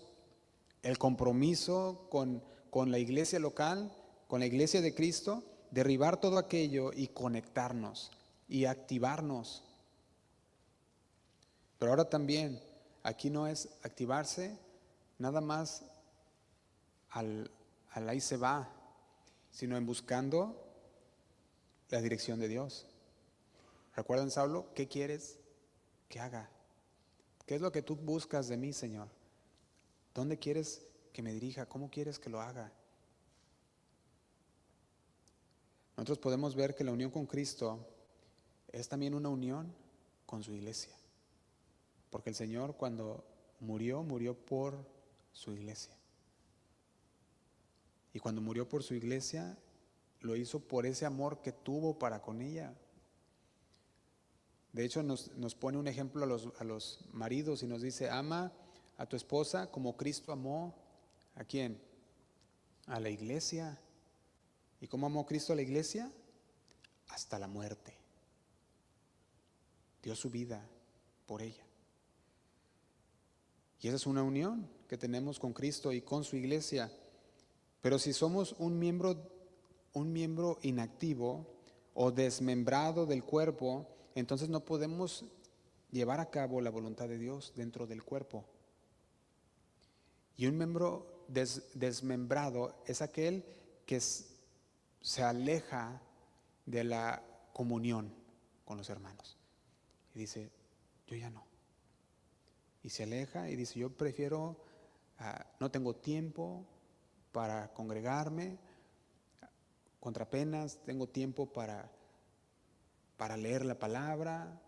el compromiso con la iglesia local, con la iglesia de Cristo, derribar todo aquello y conectarnos y activarnos. Pero ahora también, aquí no es activarse nada más al ahí se va, sino en buscando la dirección de Dios. ¿Recuerdan, Saulo? ¿Qué quieres que haga? ¿Qué es lo que tú buscas de mí, Señor? ¿Dónde quieres que me dirija? ¿Cómo quieres que lo haga? Nosotros podemos ver que la unión con Cristo es también una unión con su iglesia. Porque el Señor cuando murió por su iglesia. Y cuando murió por su iglesia, lo hizo por ese amor que tuvo para con ella. De hecho, nos pone un ejemplo a los maridos y nos dice, ama a tu esposa como Cristo amó, ¿a quién? A la iglesia. ¿Y cómo amó Cristo a la iglesia? hasta la muerte. Dio su vida por ella. Y esa es una unión que tenemos con Cristo y con su iglesia. Pero si somos un miembro inactivo o desmembrado del cuerpo, entonces no podemos llevar a cabo la voluntad de Dios dentro del cuerpo. Y un miembro desmembrado es aquel que se aleja de la comunión con los hermanos. Y dice, yo ya no. Y se aleja y dice, yo prefiero, no tengo tiempo para congregarme, contra penas, tengo tiempo para leer la palabra,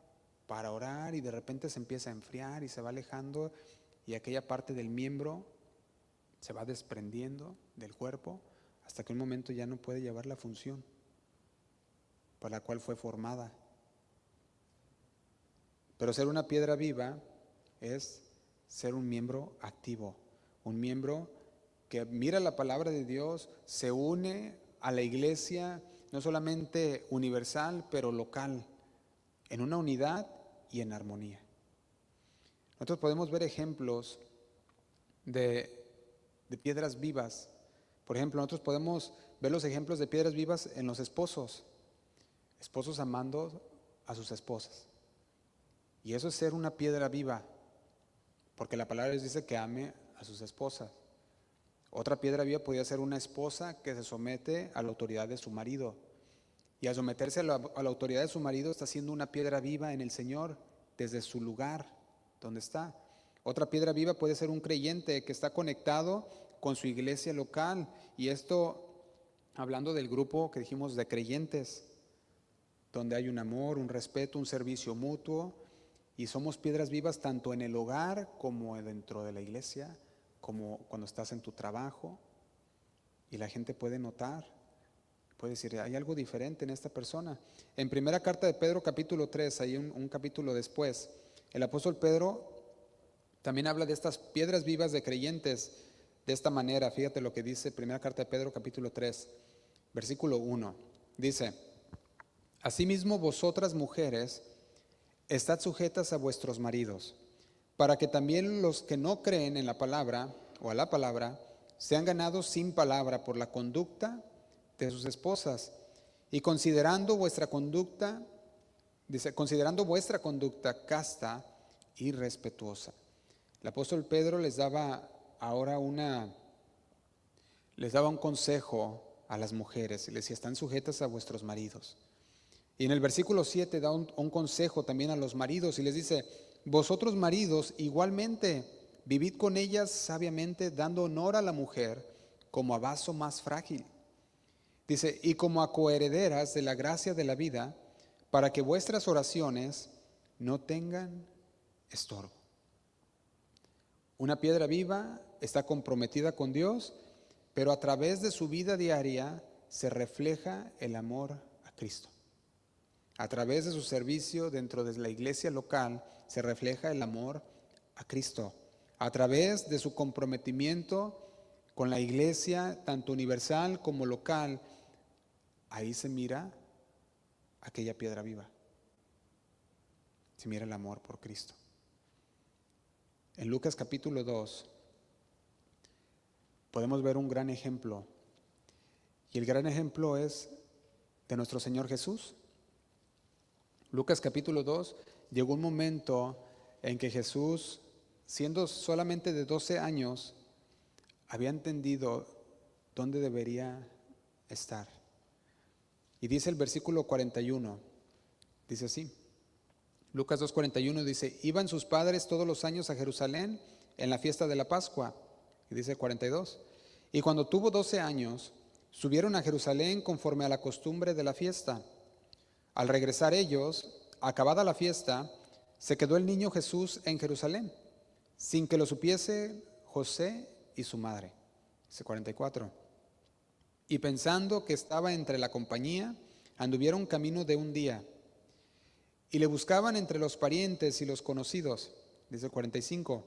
para orar, y de repente se empieza a enfriar y se va alejando, y aquella parte del miembro se va desprendiendo del cuerpo hasta que un momento ya no puede llevar la función para la cual fue formada. Pero ser una piedra viva es ser un miembro activo, un miembro que mira la palabra de Dios, se une a la iglesia, no solamente universal, pero local, en una unidad y en armonía. Nosotros podemos ver ejemplos de piedras vivas. Por ejemplo, nosotros podemos ver los ejemplos de piedras vivas en los esposos amando a sus esposas. Y eso es ser una piedra viva, porque la palabra dice que ame a sus esposas. Otra piedra viva podría ser una esposa que se somete a la autoridad de su marido. Y al someterse a la autoridad de su marido está siendo una piedra viva en el Señor desde su lugar donde está. Otra piedra viva puede ser un creyente que está conectado con su iglesia local. Y esto hablando del grupo que dijimos de creyentes, donde hay un amor, un respeto, un servicio mutuo. Y somos piedras vivas tanto en el hogar como dentro de la iglesia, como cuando estás en tu trabajo. Y la gente puede notar, puede decir, hay algo diferente en esta persona. En primera carta de Pedro, capítulo 3, ahí un capítulo después, el apóstol Pedro también habla de estas piedras vivas de creyentes de esta manera. Fíjate lo que dice primera carta de Pedro, capítulo 3, versículo 1. Dice, asimismo vosotras mujeres, estad sujetas a vuestros maridos, para que también los que no creen en la palabra o a la palabra sean ganados sin palabra por la conducta de sus esposas, y considerando vuestra conducta casta y respetuosa. El apóstol Pedro les daba un consejo a las mujeres y les decía, están sujetas a vuestros maridos. Y en el versículo 7 da un consejo también a los maridos y les dice, vosotros maridos igualmente vivid con ellas sabiamente, dando honor a la mujer como a vaso más frágil. Dice, y como a coherederas de la gracia de la vida, para que vuestras oraciones no tengan estorbo. Una piedra viva está comprometida con Dios, pero a través de su vida diaria se refleja el amor a Cristo. A través de su servicio dentro de la iglesia local se refleja el amor a Cristo. A través de su comprometimiento con la iglesia, tanto universal como local, ahí se mira aquella piedra viva. Se mira el amor por Cristo. En Lucas capítulo 2 podemos ver un gran ejemplo. Y el gran ejemplo es de nuestro Señor Jesús. Lucas capítulo 2, llegó un momento en que Jesús, siendo solamente de 12 años, había entendido dónde debería estar. Y dice el versículo 41, dice así, Lucas 2:41 dice, iban sus padres todos los años a Jerusalén en la fiesta de la Pascua. Y dice 42, y cuando tuvo 12 años, subieron a Jerusalén conforme a la costumbre de la fiesta. Al regresar ellos, acabada la fiesta, se quedó el niño Jesús en Jerusalén, sin que lo supiese José y su madre. Dice 44. Y pensando que estaba entre la compañía, anduvieron camino de un día, y le buscaban entre los parientes y los conocidos. Dice 45.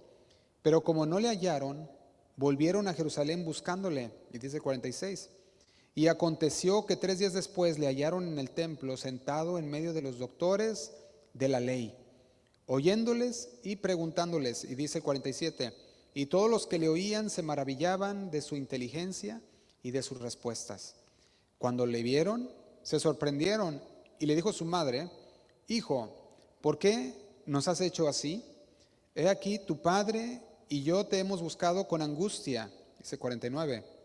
Pero como no le hallaron, volvieron a Jerusalén buscándole. Y dice 46. Y aconteció que 3 días después le hallaron en el templo sentado en medio de los doctores de la ley, oyéndoles y preguntándoles. Y dice el 47, y todos los que le oían se maravillaban de su inteligencia y de sus respuestas. Cuando le vieron, se sorprendieron, y le dijo su madre: Hijo, ¿por qué nos has hecho así? He aquí, tu padre y yo te hemos buscado con angustia. Dice 49.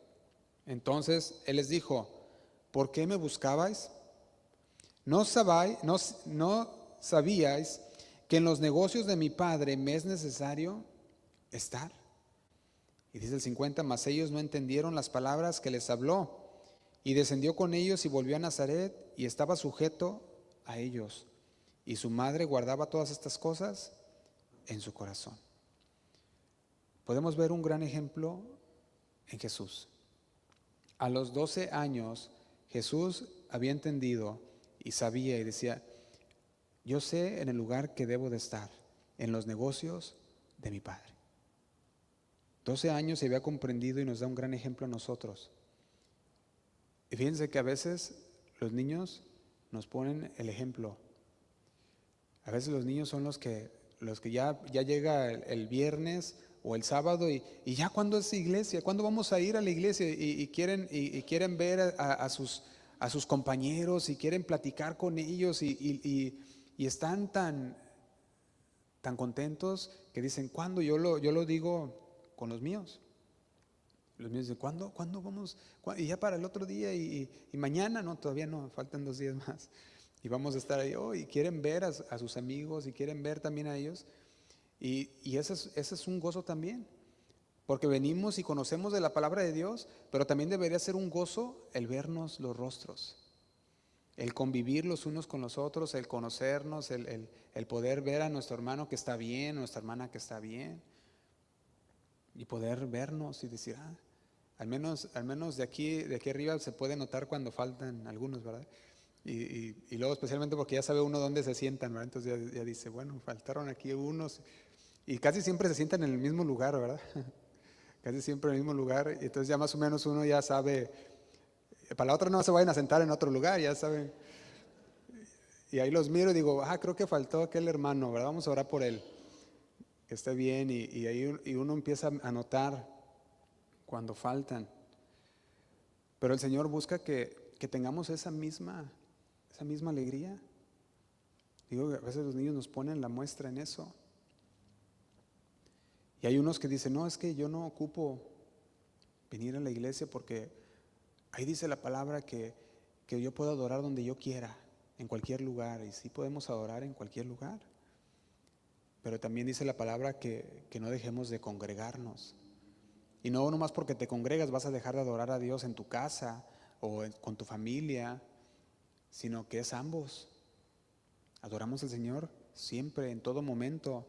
Entonces él les dijo: ¿por qué me buscabais? ¿No sabíais que en los negocios de mi padre me es necesario estar? Y dice el 50, mas ellos no entendieron las palabras que les habló. Y descendió con ellos y volvió a Nazaret y estaba sujeto a ellos. Y su madre guardaba todas estas cosas en su corazón. Podemos ver un gran ejemplo en Jesús. A los 12 años Jesús había entendido y sabía y decía: yo sé en el lugar que debo de estar, en los negocios de mi Padre. 12 años se había comprendido y nos da un gran ejemplo a nosotros. Y fíjense que a veces los niños nos ponen el ejemplo. A veces los niños son los que ya llega el viernes o el sábado y ya cuando es iglesia, cuándo vamos a ir a la iglesia y quieren ver a sus compañeros y quieren platicar con ellos y están tan contentos que dicen: ¿cuándo? Yo lo digo con los míos. Los míos dicen: ¿cuándo vamos? Y ya para el otro día y mañana, no, todavía no, faltan 2 días más. Y vamos a estar ahí, y quieren ver a sus amigos y quieren ver también a ellos. Y ese es un gozo también, porque venimos y conocemos de la palabra de Dios, pero también debería ser un gozo el vernos los rostros, el convivir los unos con los otros, el conocernos, el poder ver a nuestro hermano que está bien, nuestra hermana que está bien, y poder vernos y decir: al menos de aquí arriba se puede notar cuando faltan algunos, ¿verdad? Y luego especialmente porque ya sabe uno dónde se sientan, ¿verdad? Entonces ya dice: bueno, faltaron aquí unos, y casi siempre se sientan en el mismo lugar, ¿verdad? Casi siempre en el mismo lugar, y entonces ya más o menos uno ya sabe, para la otra no se vayan a sentar en otro lugar, ya saben. Y ahí los miro y digo: creo que faltó aquel hermano, ¿verdad? Vamos a orar por él, que esté bien, y ahí uno empieza a notar cuando faltan. Pero el Señor busca que tengamos esa misma alegría. Digo, a veces los niños nos ponen la muestra en eso. Y hay unos que dicen: no, es que yo no ocupo venir a la iglesia porque ahí dice la palabra que yo puedo adorar donde yo quiera, en cualquier lugar. Y sí podemos adorar en cualquier lugar, pero también dice la palabra que no dejemos de congregarnos. Y no nomás porque te congregas vas a dejar de adorar a Dios en tu casa o con tu familia, sino que es ambos. Adoramos al Señor siempre, en todo momento.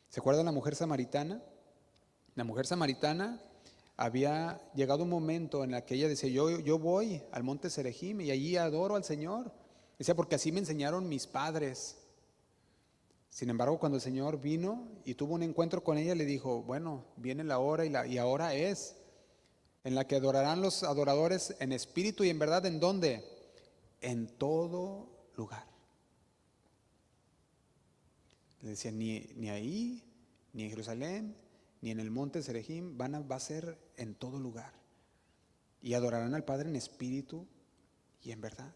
¿Se acuerdan la mujer samaritana? La mujer samaritana había llegado un momento en el que ella decía: yo voy al monte Serejim y allí adoro al Señor. Decía: porque así me enseñaron mis padres. Sin embargo, cuando el Señor vino y tuvo un encuentro con ella, le dijo: bueno, viene la hora y ahora es en la que adorarán los adoradores en espíritu y en verdad. ¿En dónde? En todo lugar. Le decía: ni ahí, ni en Jerusalén, ni en el monte Serejim, va a ser en todo lugar. Y adorarán al Padre en espíritu y en verdad.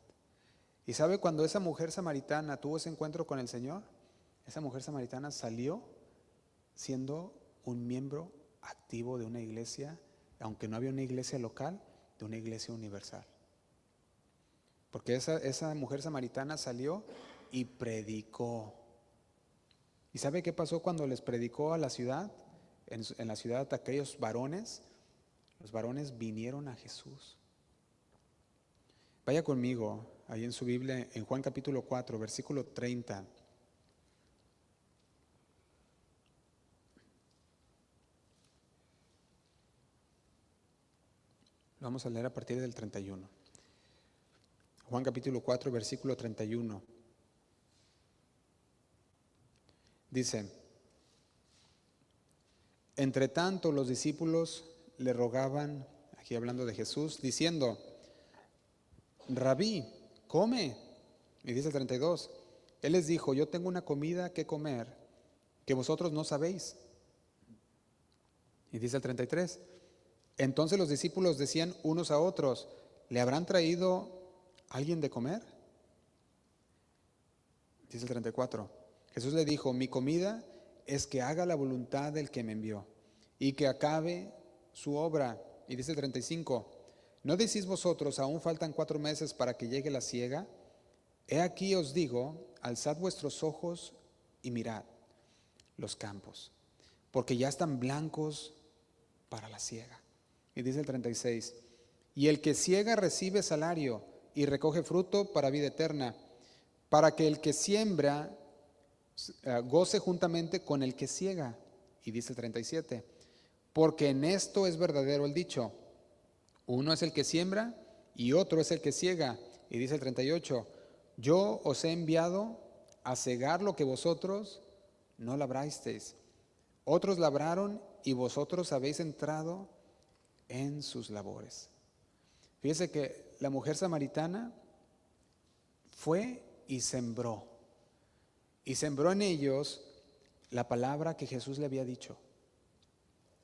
¿Y sabe cuando esa mujer samaritana tuvo ese encuentro con el Señor? Esa mujer samaritana salió siendo un miembro activo de una iglesia, aunque no había una iglesia local, de una iglesia universal. Porque esa mujer samaritana salió y predicó. ¿Y sabe qué pasó cuando les predicó a la ciudad? En la ciudad de aquellos varones, los varones vinieron a Jesús. Vaya conmigo ahí en su Biblia, en Juan capítulo 4, versículo 30. Vamos a leer a partir del 31. Juan capítulo 4, versículo 31. Dice: entre tanto los discípulos le rogaban, aquí hablando de Jesús, diciendo: Rabí, come. Y dice el 32, Él les dijo, yo tengo una comida que comer que vosotros no sabéis. Y dice el 33, entonces los discípulos decían unos a otros, ¿le habrán traído alguien de comer? Dice el 34, Jesús le dijo, mi comida es que haga la voluntad del que me envió y que acabe su obra. Y dice el 35, ¿no decís vosotros, aún faltan 4 meses para que llegue la siega? He aquí os digo, alzad vuestros ojos y mirad los campos, porque ya están blancos para la siega. Y dice el 36, y el que siega recibe salario y recoge fruto para vida eterna, para que el que siembra goce juntamente con el que siega. Y dice el 37, porque en esto es verdadero el dicho, uno es el que siembra y otro es el que siega. Y dice el 38, yo os he enviado a segar lo que vosotros no labrasteis. Otros labraron y vosotros habéis entrado en sus labores. Fíjese que la mujer samaritana fue y sembró en ellos la palabra que Jesús le había dicho.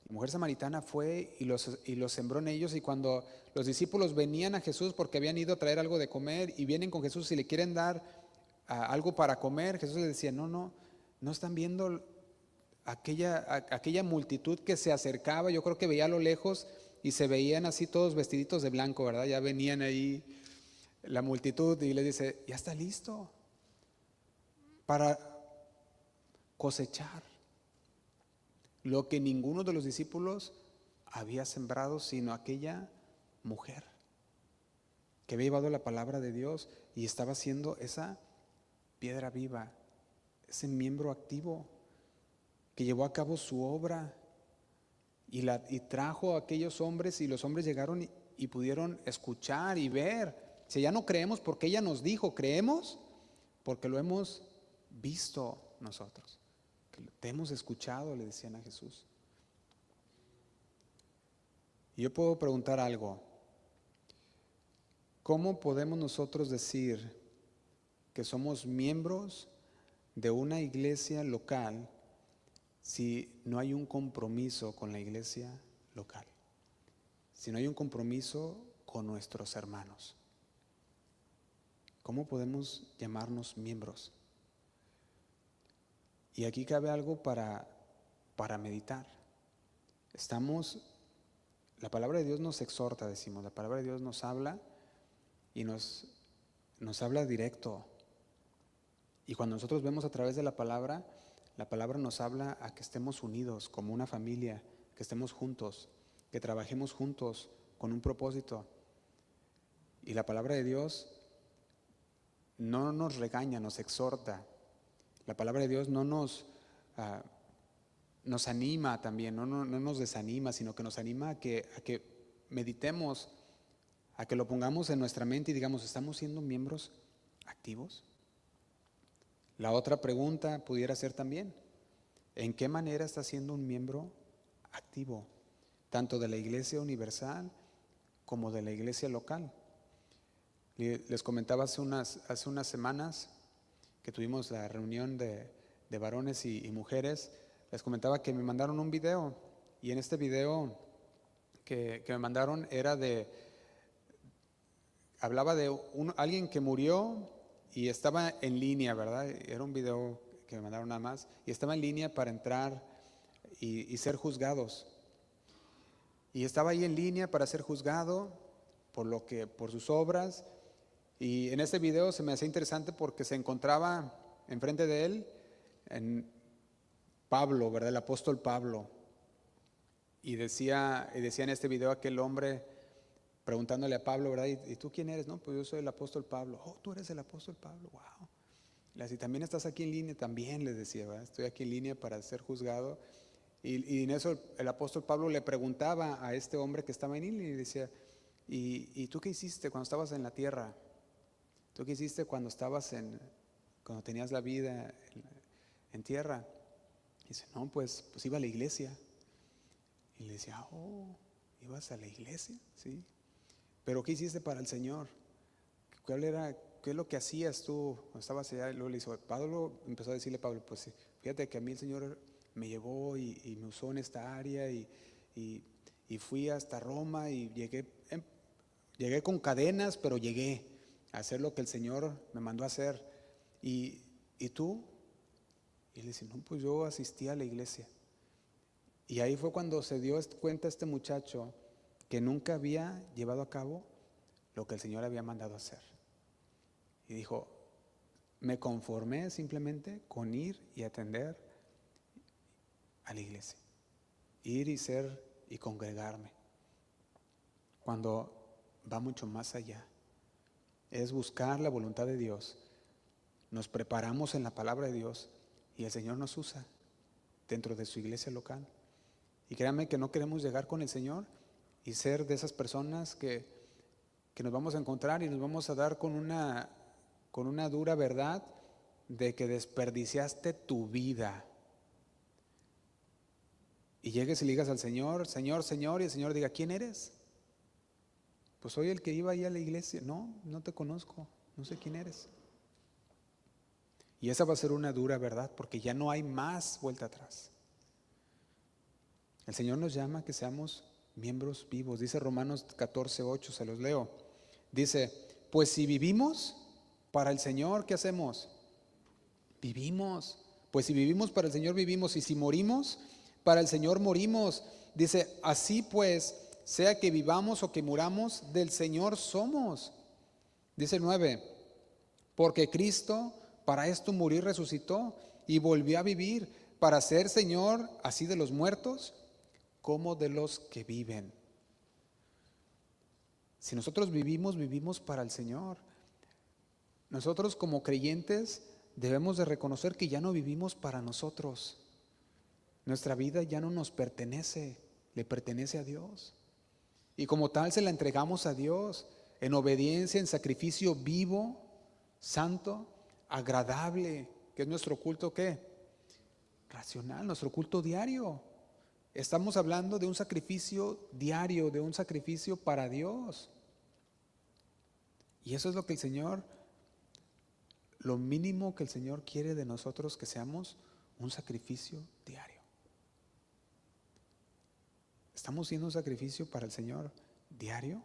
La mujer samaritana fue y los sembró en ellos, y cuando los discípulos venían a Jesús porque habían ido a traer algo de comer y vienen con Jesús y le quieren dar algo para comer, Jesús les decía, no están viendo aquella multitud que se acercaba. Yo creo que veía a lo lejos y se veían así todos vestiditos de blanco, ¿verdad? Ya venían ahí la multitud y les dice, ya está listo para cosechar lo que ninguno de los discípulos había sembrado, sino aquella mujer que había llevado la palabra de Dios y estaba siendo esa piedra viva, ese miembro activo que llevó a cabo su obra y trajo a aquellos hombres, y los hombres llegaron y pudieron escuchar y ver. Si ya no creemos porque ella nos dijo, creemos porque lo hemos visto nosotros. Te hemos escuchado, le decían a Jesús. Y yo puedo preguntar algo. ¿Cómo podemos nosotros decir que somos miembros de una iglesia local si no hay un compromiso con la iglesia local? Si no hay un compromiso con nuestros hermanos. ¿Cómo podemos llamarnos miembros? Y aquí cabe algo para meditar. La palabra de Dios nos exhorta, decimos, la palabra de Dios nos habla y nos habla directo. Y cuando nosotros vemos a través de la palabra nos habla a que estemos unidos como una familia, que estemos juntos, que trabajemos juntos con un propósito. Y la palabra de Dios no nos regaña, nos exhorta. La palabra de Dios no nos anima también, no nos desanima, sino que nos anima a que meditemos, a que lo pongamos en nuestra mente y digamos, ¿estamos siendo miembros activos? La otra pregunta pudiera ser también, ¿en qué manera estás siendo un miembro activo, tanto de la iglesia universal como de la iglesia local? Les comentaba hace unas semanas que tuvimos la reunión de varones y mujeres. Les comentaba que me mandaron un video, y en este video que me mandaron hablaba de alguien que murió y estaba en línea, ¿verdad? Era un video que me mandaron nada más, y estaba en línea para entrar y ser juzgados. Y estaba ahí en línea para ser juzgado por sus obras. Y en este video se me hacía interesante porque se encontraba enfrente de él en Pablo, ¿verdad? El apóstol Pablo. Y decía en este video aquel hombre preguntándole a Pablo, ¿verdad? ¿Y tú quién eres? No, pues yo soy el apóstol Pablo. Oh, tú eres el apóstol Pablo, wow. Y también estás aquí en línea, también les decía, ¿verdad? Estoy aquí en línea para ser juzgado. Y en eso el apóstol Pablo le preguntaba a este hombre que estaba en línea y decía, ¿y tú qué hiciste cuando estabas en la tierra? ¿Tú qué hiciste cuando tenías la vida en tierra? Y dice, no, pues iba a la iglesia. Y le decía, oh, ¿ibas a la iglesia? Sí. ¿Pero qué hiciste para el Señor? ¿qué es lo que hacías tú cuando estabas allá? Y luego le dice, Pablo, empezó a decirle Pablo, pues sí, fíjate que a mí el Señor me llevó y me usó en esta área y fui hasta Roma y llegué con cadenas, pero llegué a hacer lo que el Señor me mandó a hacer. ¿Y tú? Y le dice, no, pues yo asistí a la iglesia. Y ahí fue cuando se dio cuenta este muchacho que nunca había llevado a cabo lo que el Señor había mandado a hacer. Y dijo, me conformé simplemente con ir y atender a la iglesia, ir y ser y congregarme, cuando va mucho más allá. Es buscar la voluntad de Dios. Nos preparamos en la palabra de Dios y el Señor nos usa dentro de su iglesia local. Y créanme que no queremos llegar con el Señor y ser de esas personas que nos vamos a encontrar y nos vamos a dar con una dura verdad de que desperdiciaste tu vida. Y llegues y le digas al Señor, Señor, Señor, y el Señor diga, ¿quién eres? Pues soy el que iba ahí a la iglesia. No, no te conozco, no sé quién eres. Y esa va a ser una dura verdad, porque ya no hay más vuelta atrás. El Señor nos llama a que seamos miembros vivos. Dice Romanos 14:8, se los leo. Dice, pues si vivimos para el Señor, ¿qué hacemos? Vivimos. Pues si vivimos para el Señor, vivimos. Y si morimos, para el Señor morimos. Dice, así pues, sea que vivamos o que muramos, del Señor somos. Dice el 9, porque Cristo para esto murió y resucitó y volvió a vivir, para ser Señor así de los muertos como de los que viven. Si nosotros vivimos, vivimos para el Señor. Nosotros como creyentes debemos de reconocer que ya no vivimos para nosotros. Nuestra vida ya no nos pertenece, le pertenece a Dios. Y como tal se la entregamos a Dios en obediencia, en sacrificio vivo, santo, agradable, que es nuestro culto, ¿qué? Racional, nuestro culto diario. Estamos hablando de un sacrificio diario, de un sacrificio para Dios. Y eso es lo que el Señor, lo mínimo que el Señor quiere de nosotros, que seamos un sacrificio diario. ¿Estamos siendo un sacrificio para el Señor diario?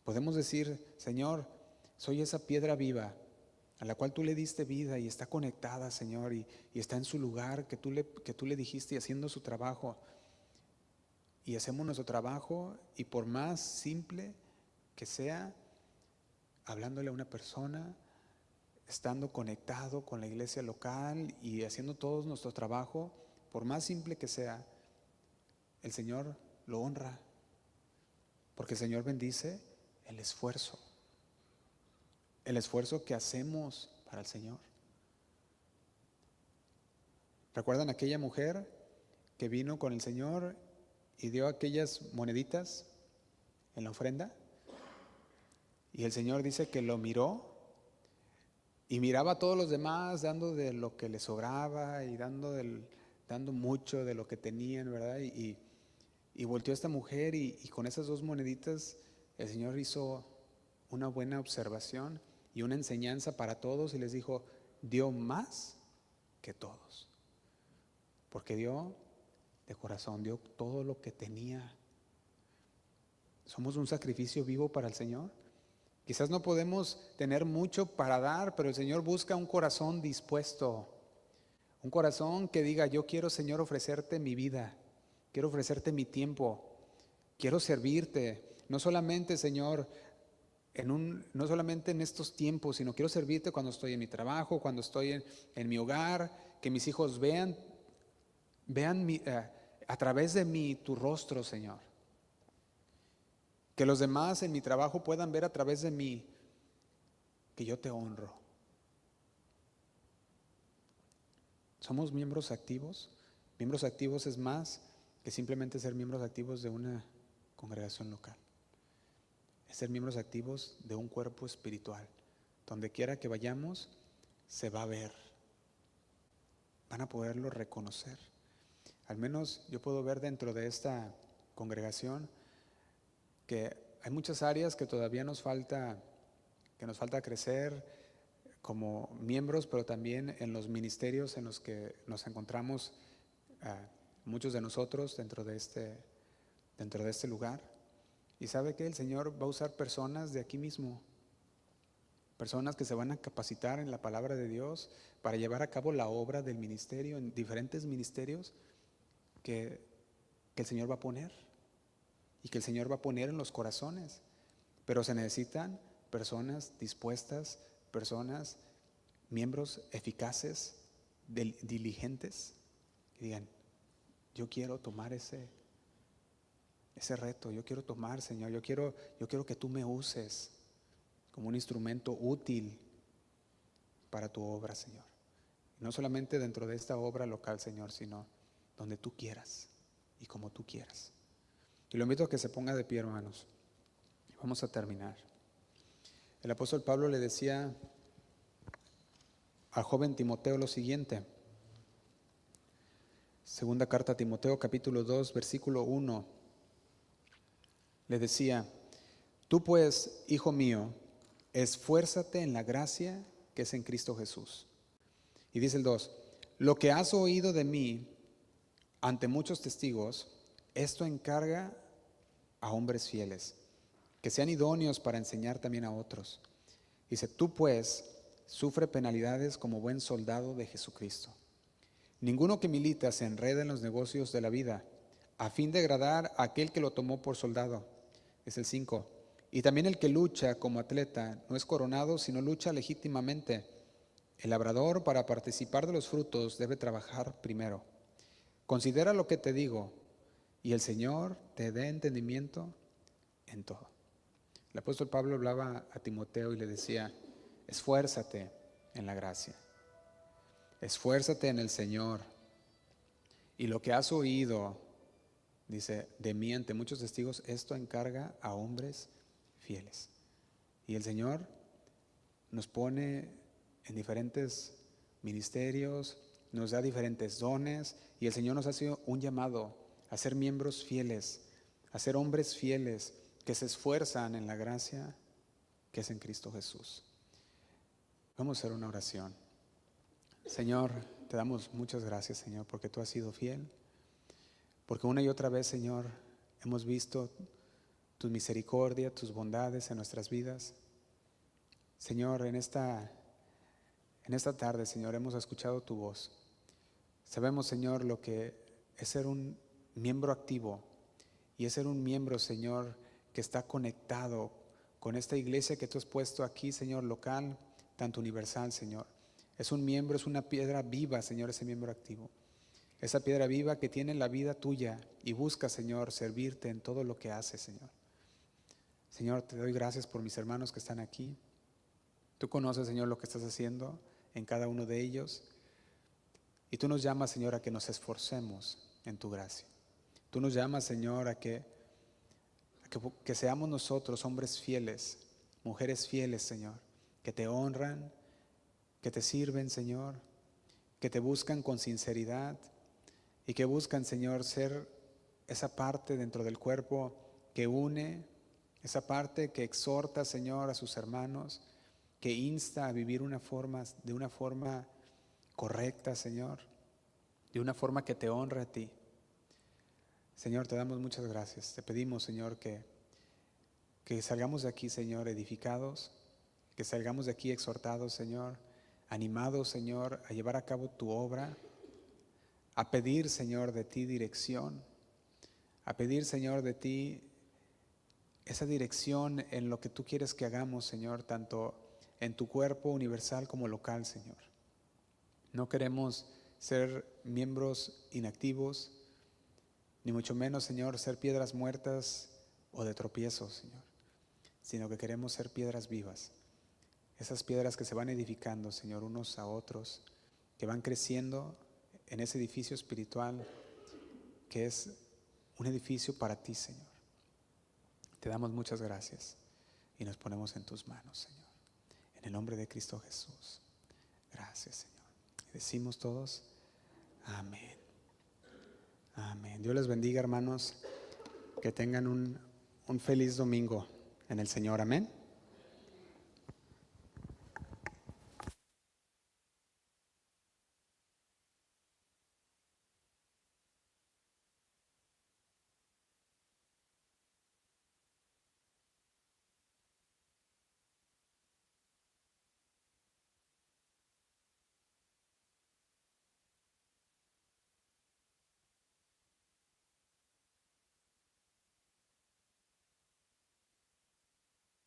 Podemos decir, Señor, soy esa piedra viva a la cual tú le diste vida y está conectada, Señor, y está en su lugar que tú le dijiste y haciendo su trabajo. Y hacemos nuestro trabajo y por más simple que sea, hablándole a una persona, estando conectado con la iglesia local y haciendo todo nuestro trabajo, por más simple que sea, el Señor lo honra, porque el Señor bendice el esfuerzo que hacemos para el Señor. ¿Recuerdan aquella mujer que vino con el Señor y dio aquellas moneditas en la ofrenda? Y el Señor dice que lo miró y miraba a todos los demás dando de lo que les sobraba y dando mucho de lo que tenían, ¿verdad? Y volteó a esta mujer y con esas 2 moneditas el Señor hizo una buena observación y una enseñanza para todos y les dijo, dio más que todos, porque dio de corazón, dio todo lo que tenía. Somos un sacrificio vivo para el Señor. Quizás no podemos tener mucho para dar, pero el Señor busca un corazón dispuesto, un corazón que diga, yo quiero, Señor, ofrecerte mi vida, quiero ofrecerte mi tiempo, quiero servirte, no solamente, Señor, no solamente en estos tiempos, sino quiero servirte cuando estoy en mi trabajo, cuando estoy en mi hogar, que mis hijos vean a través de mí tu rostro, Señor. Que los demás en mi trabajo puedan ver a través de mí que yo te honro. ¿Somos miembros activos? Miembros activos es más que simplemente ser miembros activos de una congregación local. Es ser miembros activos de un cuerpo espiritual. Donde quiera que vayamos, se va a ver. Van a poderlo reconocer. Al menos yo puedo ver dentro de esta congregación que hay muchas áreas que todavía nos falta que nos falta crecer como miembros, pero también en los ministerios en los que nos encontramos, muchos de nosotros dentro de este lugar. Y sabe que el Señor va a usar personas de aquí mismo, personas que se van a capacitar en la palabra de Dios para llevar a cabo la obra del ministerio en diferentes ministerios que el Señor va a poner y que el Señor va a poner en los corazones. Pero se necesitan personas dispuestas, personas, miembros eficaces, diligentes, que digan: yo quiero tomar ese reto, yo quiero tomar, Señor, yo quiero que tú me uses como un instrumento útil para tu obra, Señor. Y no solamente dentro de esta obra local, Señor, sino donde tú quieras y como tú quieras. Y lo invito a que se ponga de pie, hermanos. Vamos a terminar. El apóstol Pablo le decía al joven Timoteo lo siguiente. Segunda carta a Timoteo, capítulo 2, versículo 1. Le decía: tú pues, hijo mío, esfuérzate en la gracia que es en Cristo Jesús. Y dice el 2: lo que has oído de mí ante muchos testigos, esto encarga a hombres fieles, que sean idóneos para enseñar también a otros. Dice: tú pues, sufre penalidades como buen soldado de Jesucristo. Ninguno que milita se enreda en los negocios de la vida, a fin de agradar a aquel que lo tomó por soldado. Es el 5. Y también el que lucha como atleta no es coronado, sino lucha legítimamente. El labrador, para participar de los frutos, debe trabajar primero. Considera lo que te digo, y el Señor te dé entendimiento en todo. El apóstol Pablo hablaba a Timoteo y le decía: esfuérzate en la gracia, esfuérzate en el Señor. Y lo que has oído, dice, de mí ante muchos testigos, esto encarga a hombres fieles. Y el Señor nos pone en diferentes ministerios, nos da diferentes dones, y el Señor nos hace un llamado a ser miembros fieles, a ser hombres fieles que se esfuerzan en la gracia que es en Cristo Jesús. Vamos a hacer una oración. Señor, te damos muchas gracias, Señor, porque tú has sido fiel, porque una y otra vez, Señor, hemos visto tu misericordia, tus bondades en nuestras vidas. Señor, en esta tarde, Señor, hemos escuchado tu voz. Sabemos, Señor, lo que es ser un miembro activo y es ser un miembro, Señor, que está conectado con esta iglesia que tú has puesto aquí, Señor, local, tanto universal, Señor. Es un miembro, es una piedra viva, Señor, ese miembro activo. Esa piedra viva que tiene la vida tuya y busca, Señor, servirte en todo lo que hace, Señor. Señor, te doy gracias por mis hermanos que están aquí. Tú conoces, Señor, lo que estás haciendo en cada uno de ellos. Y tú nos llamas, Señor, a que nos esforcemos en tu gracia. Tú nos llamas, Señor, a que seamos nosotros hombres fieles, mujeres fieles, Señor, que te honran, que te sirven, Señor, que te buscan con sinceridad y que buscan, Señor, ser esa parte dentro del cuerpo que une, esa parte que exhorta, Señor, a sus hermanos, que insta a vivir de una forma correcta, Señor, de una forma que te honra a ti. Señor, te damos muchas gracias. Te pedimos, Señor, que salgamos de aquí, Señor, edificados, que salgamos de aquí exhortados, Señor, animados, Señor, a llevar a cabo tu obra, a pedir, Señor, de ti dirección, a pedir, Señor, de ti esa dirección en lo que tú quieres que hagamos, Señor, tanto en tu cuerpo universal como local, Señor. No queremos ser miembros inactivos, ni mucho menos, Señor, ser piedras muertas o de tropiezo, Señor, sino que queremos ser piedras vivas. Esas piedras que se van edificando, Señor, unos a otros, que van creciendo en ese edificio espiritual que es un edificio para ti, Señor. Te damos muchas gracias y nos ponemos en tus manos, Señor. En el nombre de Cristo Jesús. Gracias, Señor. Y decimos todos, amén. Amén. Dios les bendiga, hermanos. Que tengan un feliz domingo en el Señor. Amén.